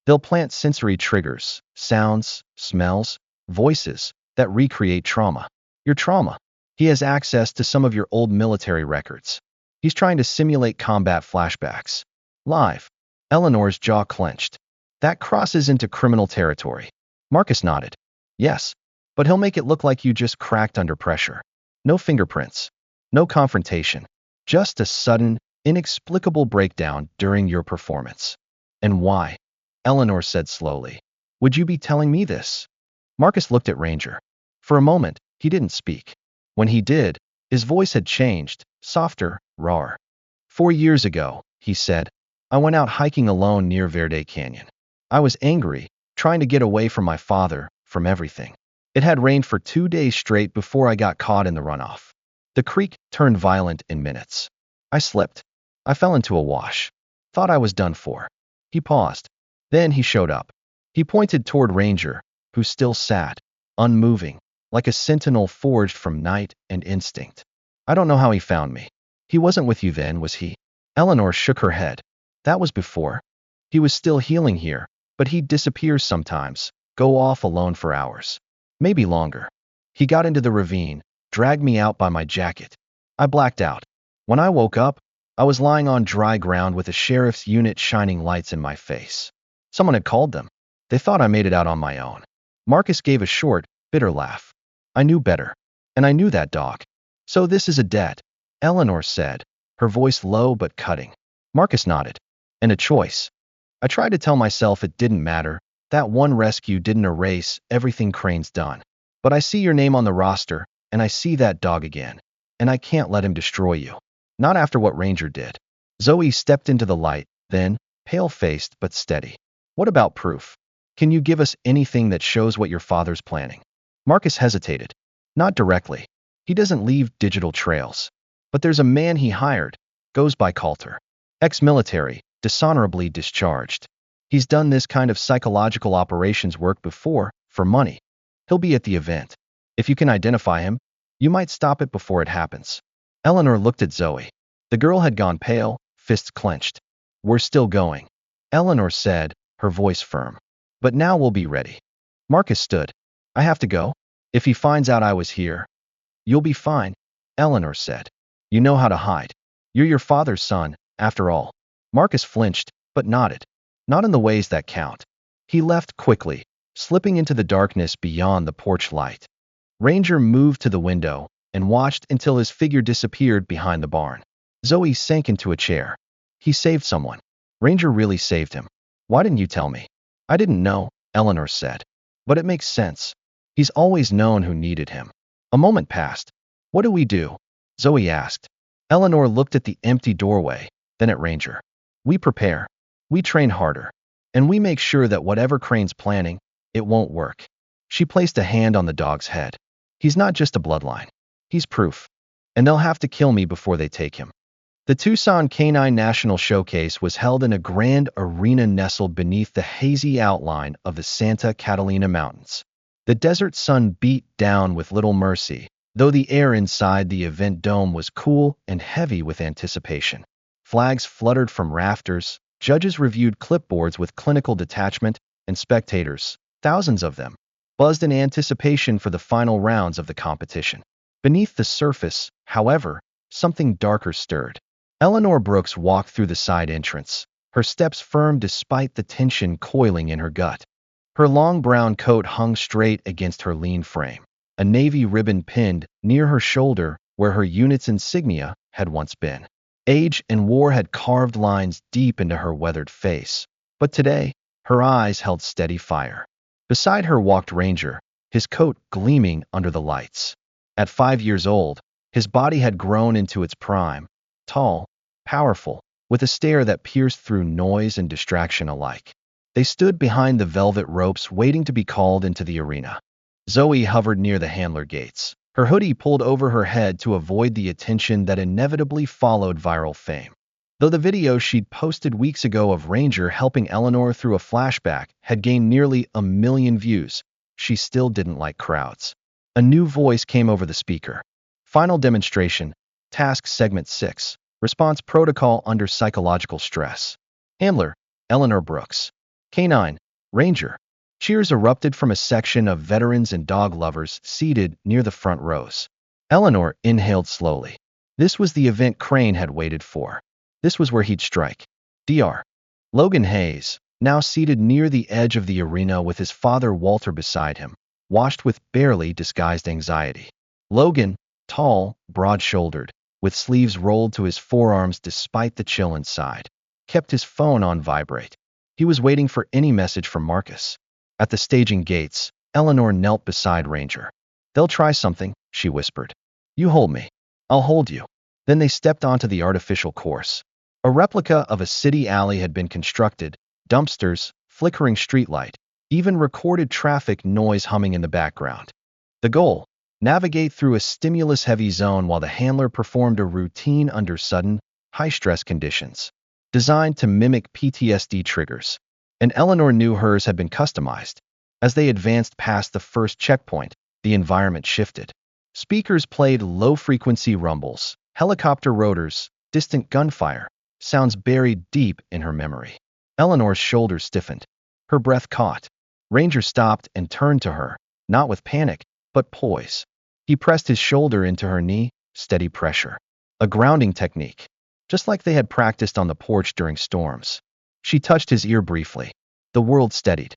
They'll plant sensory triggers, sounds, smells, voices, that recreate trauma. Your trauma. He has access to some of your old military records. He's trying to simulate combat flashbacks. Live." Eleanor's jaw clenched. "That crosses into criminal territory." Marcus nodded. "Yes, but he'll make it look like you just cracked under pressure. No fingerprints. No confrontation. Just a sudden, inexplicable breakdown during your performance." "And why?" Eleanor said slowly. "Would you be telling me this?" Marcus looked at Ranger. For a moment, he didn't speak. When he did, his voice had changed, softer, rawer. "4 years ago," he said, "I went out hiking alone near Verde Canyon. I was angry, trying to get away from my father, from everything. It had rained for 2 days straight before I got caught in the runoff. The creek turned violent in minutes. I slipped. I fell into a wash. Thought I was done for." He paused. Then he showed up. He pointed toward Ranger, who still sat, unmoving, like a sentinel forged from night and instinct. "I don't know how he found me. He wasn't with you then, was he?" Eleanor shook her head. "That was before. He was still healing here, but he'd disappear sometimes, go off alone for hours. Maybe longer. He got into the ravine, dragged me out by my jacket. I blacked out. When I woke up, I was lying on dry ground with a sheriff's unit shining lights in my face. Someone had called them. They thought I made it out on my own." Marcus gave a short, bitter laugh. "I knew better. And I knew that dog. So this is a debt," Eleanor said, her voice low but cutting. Marcus nodded. "And a choice. I tried to tell myself it didn't matter. That one rescue didn't erase everything Crane's done. But I see your name on the roster, and I see that dog again. And I can't let him destroy you. Not after what Ranger did." Zoe stepped into the light, then, pale-faced but steady. "What about proof? Can you give us anything that shows what your father's planning?" Marcus hesitated. "Not directly. He doesn't leave digital trails. But there's a man he hired, goes by Coulter. Ex-military, dishonorably discharged. He's done this kind of psychological operations work before, for money. He'll be at the event. If you can identify him, you might stop it before it happens." Eleanor looked at Zoe. The girl had gone pale, fists clenched. "We're still going," Eleanor said, her voice firm. "But now we'll be ready." Marcus stood. "I have to go? If he finds out I was here?" You'll be fine, Eleanor said. You know how to hide. You're your father's son, after all. Marcus flinched, but nodded. Not in the ways that count. He left quickly, slipping into the darkness beyond the porch light. Ranger moved to the window and watched until his figure disappeared behind the barn. Zoe sank into a chair. He saved someone. Ranger really saved him. Why didn't you tell me? I didn't know, Eleanor said. But it makes sense. He's always known who needed him. A moment passed. What do we do? Zoe asked. Eleanor looked at the empty doorway, then at Ranger. We prepare. We train harder. And we make sure that whatever Crane's planning, it won't work. She placed a hand on the dog's head. He's not just a bloodline. He's proof. And they'll have to kill me before they take him. The Tucson Canine National Showcase was held in a grand arena nestled beneath the hazy outline of the Santa Catalina Mountains. The desert sun beat down with little mercy, though the air inside the event dome was cool and heavy with anticipation. Flags fluttered from rafters, judges reviewed clipboards with clinical detachment, and spectators, thousands of them, buzzed in anticipation for the final rounds of the competition. Beneath the surface, however, something darker stirred. Eleanor Brooks walked through the side entrance, her steps firm despite the tension coiling in her gut. Her long brown coat hung straight against her lean frame, a navy ribbon pinned near her shoulder where her unit's insignia had once been. Age and war had carved lines deep into her weathered face, but today, her eyes held steady fire. Beside her walked Ranger, his coat gleaming under the lights. At 5 years old, his body had grown into its prime, tall, powerful, with a stare that pierced through noise and distraction alike. They stood behind the velvet ropes waiting to be called into the arena. Zoe hovered near the handler gates, her hoodie pulled over her head to avoid the attention that inevitably followed viral fame. Though the video she'd posted weeks ago of Ranger helping Eleanor through a flashback had gained nearly 1 million views, she still didn't like crowds. A new voice came over the speaker. Final demonstration, task segment 6, response protocol under psychological stress. Handler, Eleanor Brooks. K9, Ranger. Cheers erupted from a section of veterans and dog lovers seated near the front rows. Eleanor inhaled slowly. This was the event Crane had waited for. This was where he'd strike. Dr. Logan Hayes, now seated near the edge of the arena with his father Walter beside him, watched with barely disguised anxiety. Logan, tall, broad-shouldered, with sleeves rolled to his forearms despite the chill inside, kept his phone on vibrate. He was waiting for any message from Marcus. At the staging gates, Eleanor knelt beside Ranger. They'll try something, she whispered. You hold me. I'll hold you. Then they stepped onto the artificial course. A replica of a city alley had been constructed, dumpsters, flickering streetlight, even recorded traffic noise humming in the background. The goal? Navigate through a stimulus-heavy zone while the handler performed a routine under sudden, high-stress conditions, designed to mimic PTSD triggers. And Eleanor knew hers had been customized. As they advanced past the first checkpoint, the environment shifted. Speakers played low-frequency rumbles, helicopter rotors, distant gunfire, sounds buried deep in her memory. Eleanor's shoulders stiffened. Her breath caught. Ranger stopped and turned to her, not with panic, but poise. He pressed his shoulder into her knee, steady pressure. A grounding technique, just like they had practiced on the porch during storms. She touched his ear briefly. The world steadied.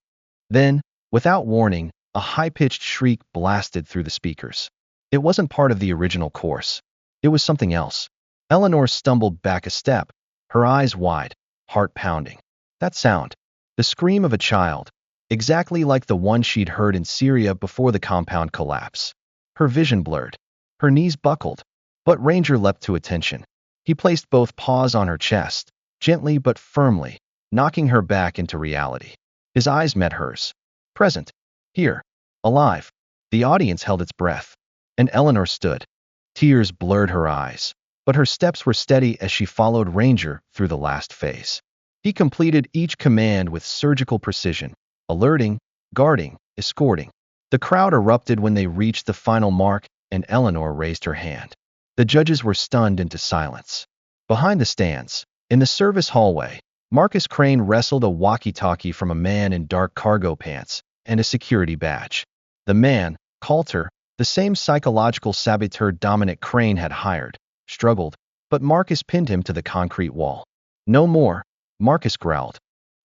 Then, without warning, a high-pitched shriek blasted through the speakers. It wasn't part of the original course. It was something else. Eleanor stumbled back a step, her eyes wide, heart pounding. That sound. The scream of a child. Exactly like the one she'd heard in Syria before the compound collapse. Her vision blurred. Her knees buckled. But Ranger leapt to attention. He placed both paws on her chest, gently but firmly, knocking her back into reality. His eyes met hers. Present. Here. Alive. The audience held its breath. And Eleanor stood. Tears blurred her eyes, but her steps were steady as she followed Ranger through the last phase. He completed each command with surgical precision, alerting, guarding, escorting. The crowd erupted when they reached the final mark, and Eleanor raised her hand. The judges were stunned into silence. Behind the stands, in the service hallway, Marcus Crane wrestled a walkie-talkie from a man in dark cargo pants and a security badge. The man, Coulter, The same psychological saboteur Dominic Crane had hired, struggled, but Marcus pinned him to the concrete wall. No more, Marcus growled.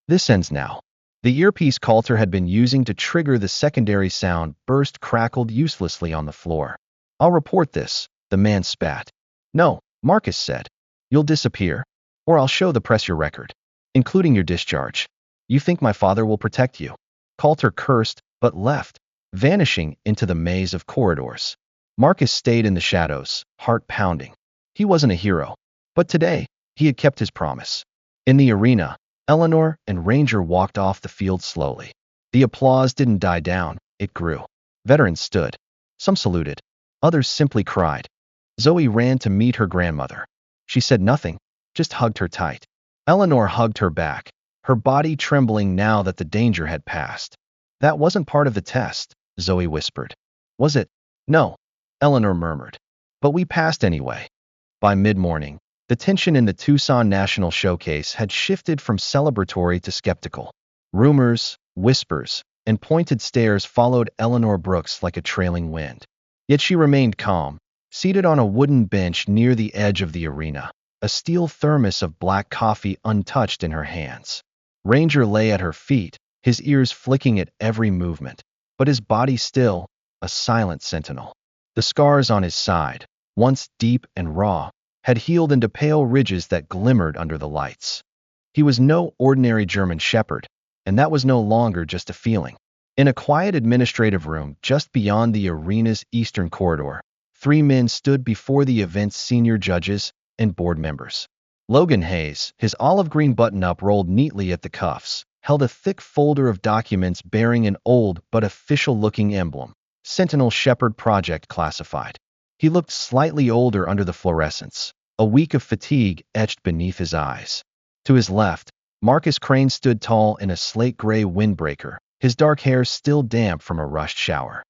This ends now. The earpiece Coulter had been using to trigger the secondary sound burst crackled uselessly on the floor. I'll report this, the man spat. No, Marcus said. You'll disappear, or I'll show the press your record, including your discharge. You think my father will protect you? Coulter cursed, but left, vanishing into the maze of corridors. Marcus stayed in the shadows, heart pounding. He wasn't a hero, but today, he had kept his promise. In the arena, Eleanor and Ranger walked off the field slowly. The applause didn't die down, it grew. Veterans stood. Some saluted. Others simply cried. Zoe ran to meet her grandmother. She said nothing, just hugged her tight. Eleanor hugged her back, her body trembling now that the danger had passed. That wasn't part of the test, Zoe whispered. Was it? No, Eleanor murmured. But we passed anyway. By mid-morning, the tension in the Tucson National Showcase had shifted from celebratory to skeptical. Rumors, whispers, and pointed stares followed Eleanor Brooks like a trailing wind. Yet she remained calm, seated on a wooden bench near the edge of the arena, a steel thermos of black coffee untouched in her hands. Ranger lay at her feet, his ears flicking at every movement, but his body still, a silent sentinel. The scars on his side, once deep and raw, had healed into pale ridges that glimmered under the lights. He was no ordinary German shepherd, and that was no longer just a feeling. In a quiet administrative room just beyond the arena's eastern corridor, 3 men stood before the event's senior judges and board members. Logan Hayes, his olive green button-up rolled neatly at the cuffs, held a thick folder of documents bearing an old but official-looking emblem, Sentinel Shepherd Project Classified. He looked slightly older under the fluorescence, a week of fatigue etched beneath his eyes. To his left, Marcus Crane stood tall in a slate-gray windbreaker, his dark hair still damp from a rushed shower.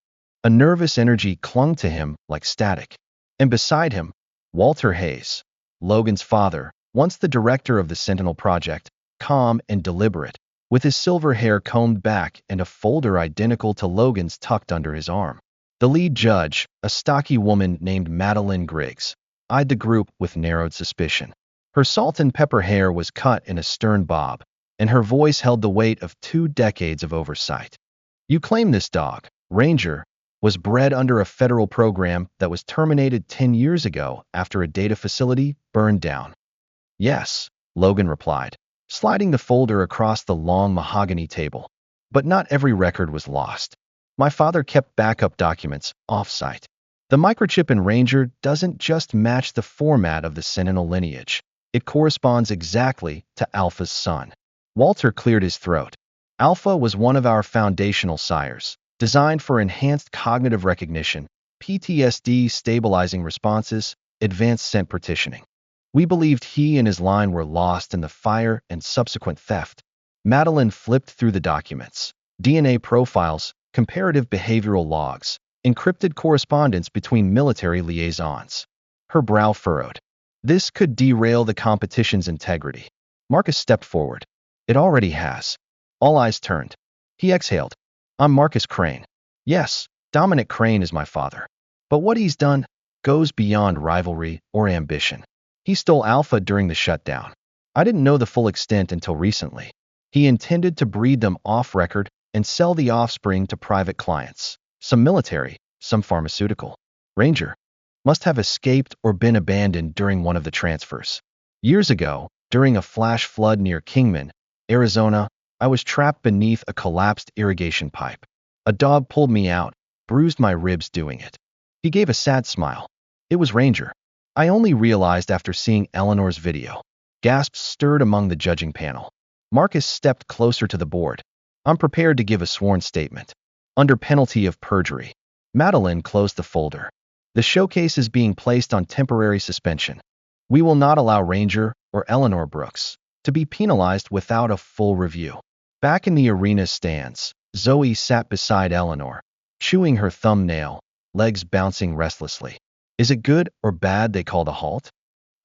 A nervous energy clung to him like static. And beside him, Walter Hayes, Logan's father, once the director of the Sentinel Project, calm and deliberate, with his silver hair combed back and a folder identical to Logan's tucked under his arm. The lead judge, a stocky woman named Madeline Griggs, eyed the group with narrowed suspicion. Her salt and pepper hair was cut in a stern bob, and her voice held the weight of 2 decades of oversight. You claim this dog, Ranger, was bred under a federal program that was terminated 10 years ago after a data facility burned down. Yes, Logan replied, sliding the folder across the long mahogany table. But not every record was lost. My father kept backup documents off-site. The microchip in Ranger doesn't just match the format of the Sentinel lineage. It corresponds exactly to Alpha's son. Walter cleared his throat. Alpha was one of our foundational sires, designed for enhanced cognitive recognition, PTSD stabilizing responses, advanced scent partitioning. We believed he and his line were lost in the fire and subsequent theft. Madeline flipped through the documents. DNA profiles, comparative behavioral logs, encrypted correspondence between military liaisons. Her brow furrowed. This could derail the competition's integrity. Marcus stepped forward. It already has. All eyes turned. He exhaled. I'm Marcus Crane. Yes, Dominic Crane is my father. But what he's done goes beyond rivalry or ambition. He stole Alpha during the shutdown. I didn't know the full extent until recently. He intended to breed them off-record and sell the offspring to private clients, some military, some pharmaceutical. Ranger must have escaped or been abandoned during one of the transfers. Years ago, during a flash flood near Kingman, Arizona, I was trapped beneath a collapsed irrigation pipe. A dog pulled me out, bruised my ribs doing it. He gave a sad smile. It was Ranger. I only realized after seeing Eleanor's video. Gasps stirred among the judging panel. Marcus stepped closer to the board. I'm prepared to give a sworn statement. Under penalty of perjury. Madeline closed the folder. The showcase is being placed on temporary suspension. We will not allow Ranger or Eleanor Brooks to be penalized without a full review. Back in the arena stands, Zoe sat beside Eleanor, chewing her thumbnail, legs bouncing restlessly. Is it good or bad they called a halt?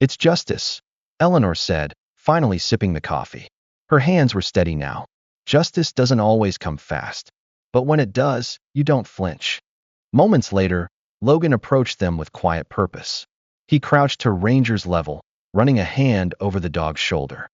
It's justice, Eleanor said, finally sipping the coffee. Her hands were steady now. Justice doesn't always come fast. But when it does, you don't flinch. Moments later, Logan approached them with quiet purpose. He crouched to Ranger's level, running a hand over the dog's shoulder.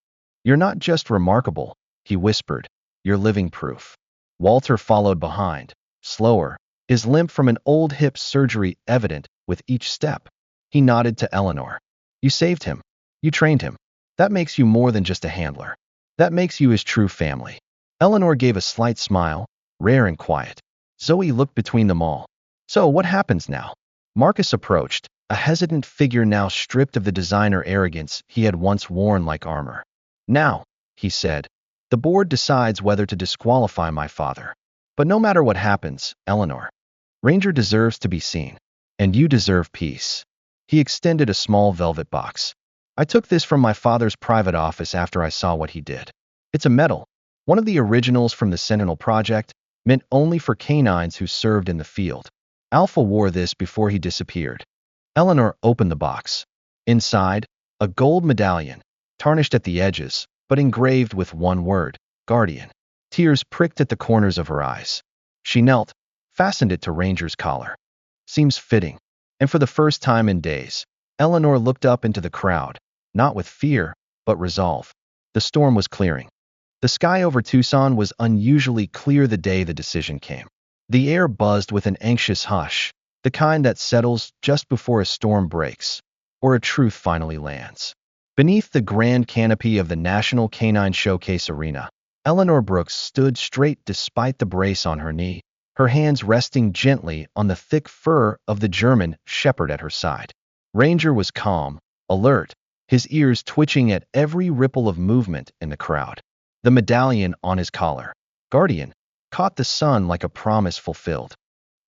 "You're not just remarkable," he whispered. "You're living proof." Walter followed behind, slower, his limp from an old hip surgery evident with each step. He nodded to Eleanor. "You saved him. You trained him. That makes you more than just a handler. That makes you his true family." Eleanor gave a slight smile, rare and quiet. Zoe looked between them all. "So what happens now?" Marcus approached, a hesitant figure now stripped of the designer arrogance he had once worn like armor. "Now," he said, "the board decides whether to disqualify my father. But no matter what happens, Eleanor, Ranger deserves to be seen. And you deserve peace." He extended a small velvet box. "I took this from my father's private office after I saw what he did. It's a medal, one of the originals from the Sentinel Project, meant only for canines who served in the field. Alpha wore this before he disappeared." Eleanor opened the box. Inside, a gold medallion, tarnished at the edges, but engraved with one word, Guardian. Tears pricked at the corners of her eyes. She knelt, fastened it to Ranger's collar. "Seems fitting." And for the first time in days, Eleanor looked up into the crowd, not with fear, but resolve. The storm was clearing. The sky over Tucson was unusually clear the day the decision came. The air buzzed with an anxious hush, the kind that settles just before a storm breaks, or a truth finally lands. Beneath the grand canopy of the National Canine Showcase Arena, Eleanor Brooks stood straight despite the brace on her knee, her hands resting gently on the thick fur of the German Shepherd at her side. Ranger was calm, alert, his ears twitching at every ripple of movement in the crowd. The medallion on his collar, Guardian, caught the sun like a promise fulfilled.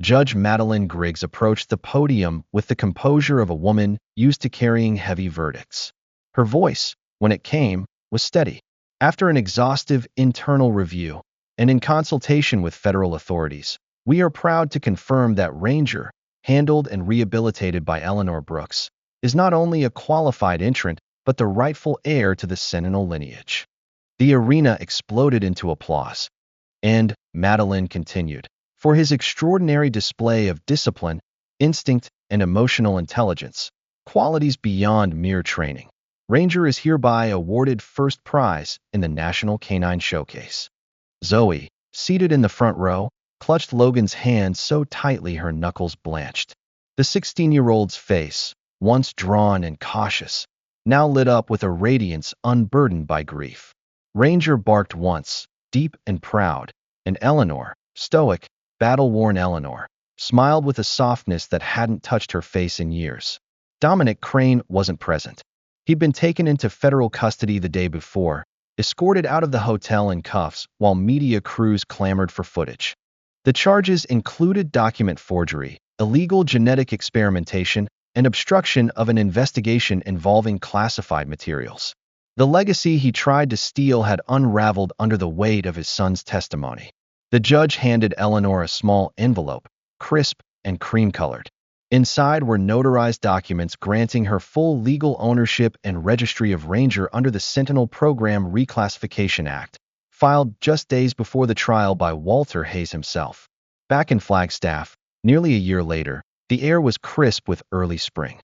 Judge Madeline Griggs approached the podium with the composure of a woman used to carrying heavy verdicts. Her voice, when it came, was steady. "After an exhaustive internal review, and in consultation with federal authorities, we are proud to confirm that Ranger, handled and rehabilitated by Eleanor Brooks, is not only a qualified entrant, but the rightful heir to the Sentinel lineage." The arena exploded into applause. And, Madeline continued, "For his extraordinary display of discipline, instinct, and emotional intelligence, qualities beyond mere training, Ranger is hereby awarded first prize in the National Canine Showcase." Zoe, seated in the front row, clutched Logan's hand so tightly her knuckles blanched. The 16-year-old's face, once drawn and cautious, now lit up with a radiance unburdened by grief. Ranger barked once, deep and proud, and Eleanor, stoic, battle-worn Eleanor, smiled with a softness that hadn't touched her face in years. Dominic Crane wasn't present. He'd been taken into federal custody the day before, escorted out of the hotel in cuffs while media crews clamored for footage. The charges included document forgery, illegal genetic experimentation, and obstruction of an investigation involving classified materials. The legacy he tried to steal had unraveled under the weight of his son's testimony. The judge handed Eleanor a small envelope, crisp and cream-colored. Inside were notarized documents granting her full legal ownership and registry of Ranger under the Sentinel Program Reclassification Act, filed just days before the trial by Walter Hayes himself. Back in Flagstaff, nearly a year later, the air was crisp with early spring.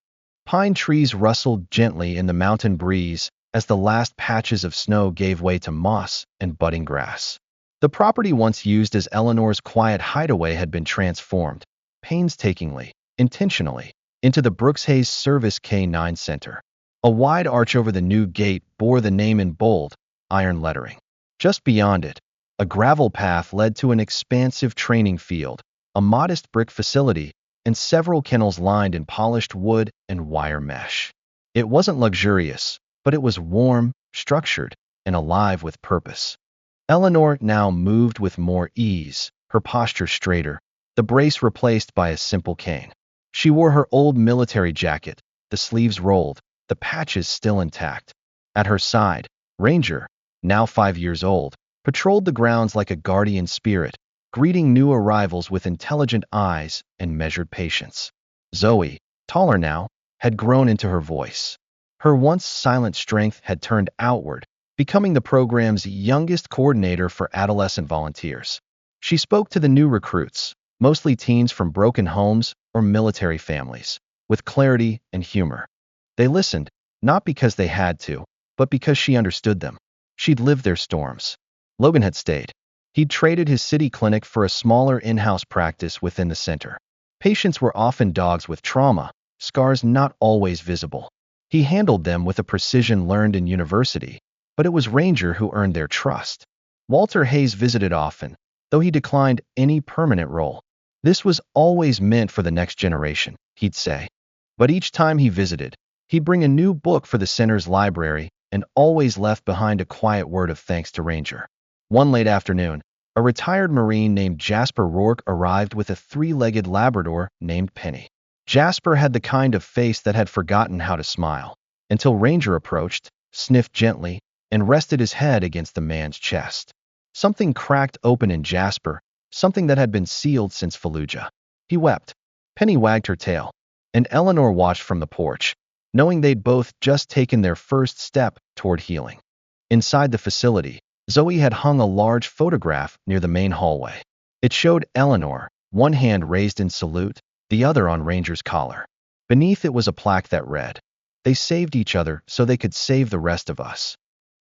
Pine trees rustled gently in the mountain breeze as the last patches of snow gave way to moss and budding grass. The property once used as Eleanor's quiet hideaway had been transformed, painstakingly, intentionally, into the Brooks Hayes Service K-9 Center. A wide arch over the new gate bore the name in bold, iron lettering. Just beyond it, a gravel path led to an expansive training field, a modest brick facility, and several kennels lined in polished wood and wire mesh. It wasn't luxurious, but it was warm, structured, and alive with purpose. Eleanor now moved with more ease, her posture straighter, the brace replaced by a simple cane. She wore her old military jacket, the sleeves rolled, the patches still intact. At her side, Ranger, now 5 years old, patrolled the grounds like a guardian spirit, greeting new arrivals with intelligent eyes and measured patience. Zoe, taller now, had grown into her voice. Her once silent strength had turned outward, becoming the program's youngest coordinator for adolescent volunteers. She spoke to the new recruits, mostly teens from broken homes or military families, with clarity and humor. They listened, not because they had to, but because she understood them. She'd lived their storms. Logan had stayed. He'd traded his city clinic for a smaller in-house practice within the center. Patients were often dogs with trauma, scars not always visible. He handled them with a precision learned in university, but it was Ranger who earned their trust. Walter Hayes visited often, though he declined any permanent role. This was always meant for the next generation, he'd say. But each time he visited, he'd bring a new book for the center's library and always left behind a quiet word of thanks to Ranger. One late afternoon, a retired Marine named Jasper Rourke arrived with a three-legged Labrador named Penny. Jasper had the kind of face that had forgotten how to smile, until Ranger approached, sniffed gently, and rested his head against the man's chest. Something cracked open in Jasper, something that had been sealed since Fallujah. He wept. Penny wagged her tail, and Eleanor watched from the porch, knowing they'd both just taken their first step toward healing. Inside the facility, Zoe had hung a large photograph near the main hallway. It showed Eleanor, one hand raised in salute, the other on Ranger's collar. Beneath it was a plaque that read, "They saved each other so they could save the rest of us."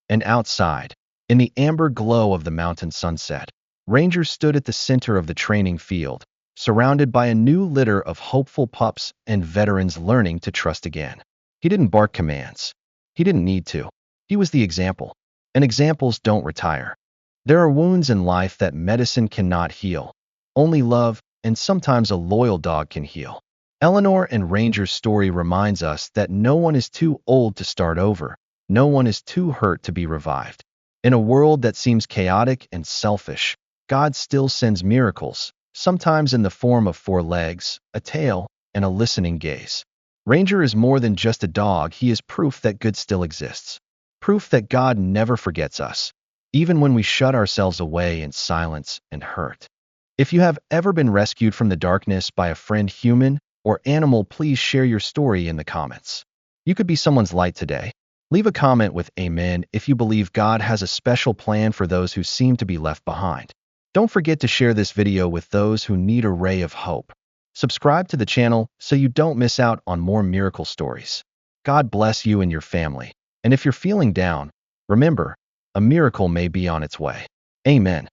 And outside, in the amber glow of the mountain sunset, Ranger stood at the center of the training field, surrounded by a new litter of hopeful pups and veterans learning to trust again. He didn't bark commands. He didn't need to. He was the example. And examples don't retire. There are wounds in life that medicine cannot heal. Only love, and sometimes a loyal dog, can heal. Eleanor and Ranger's story reminds us that no one is too old to start over. No one is too hurt to be revived. In a world that seems chaotic and selfish, God still sends miracles, sometimes in the form of 4 legs, a tail, and a listening gaze. Ranger is more than just a dog. He is proof that good still exists. Proof that God never forgets us, even when we shut ourselves away in silence and hurt. If you have ever been rescued from the darkness by a friend, human or animal, please share your story in the comments. You could be someone's light today. Leave a comment with Amen if you believe God has a special plan for those who seem to be left behind. Don't forget to share this video with those who need a ray of hope. Subscribe to the channel so you don't miss out on more miracle stories. God bless you and your family. And if you're feeling down, remember, a miracle may be on its way. Amen.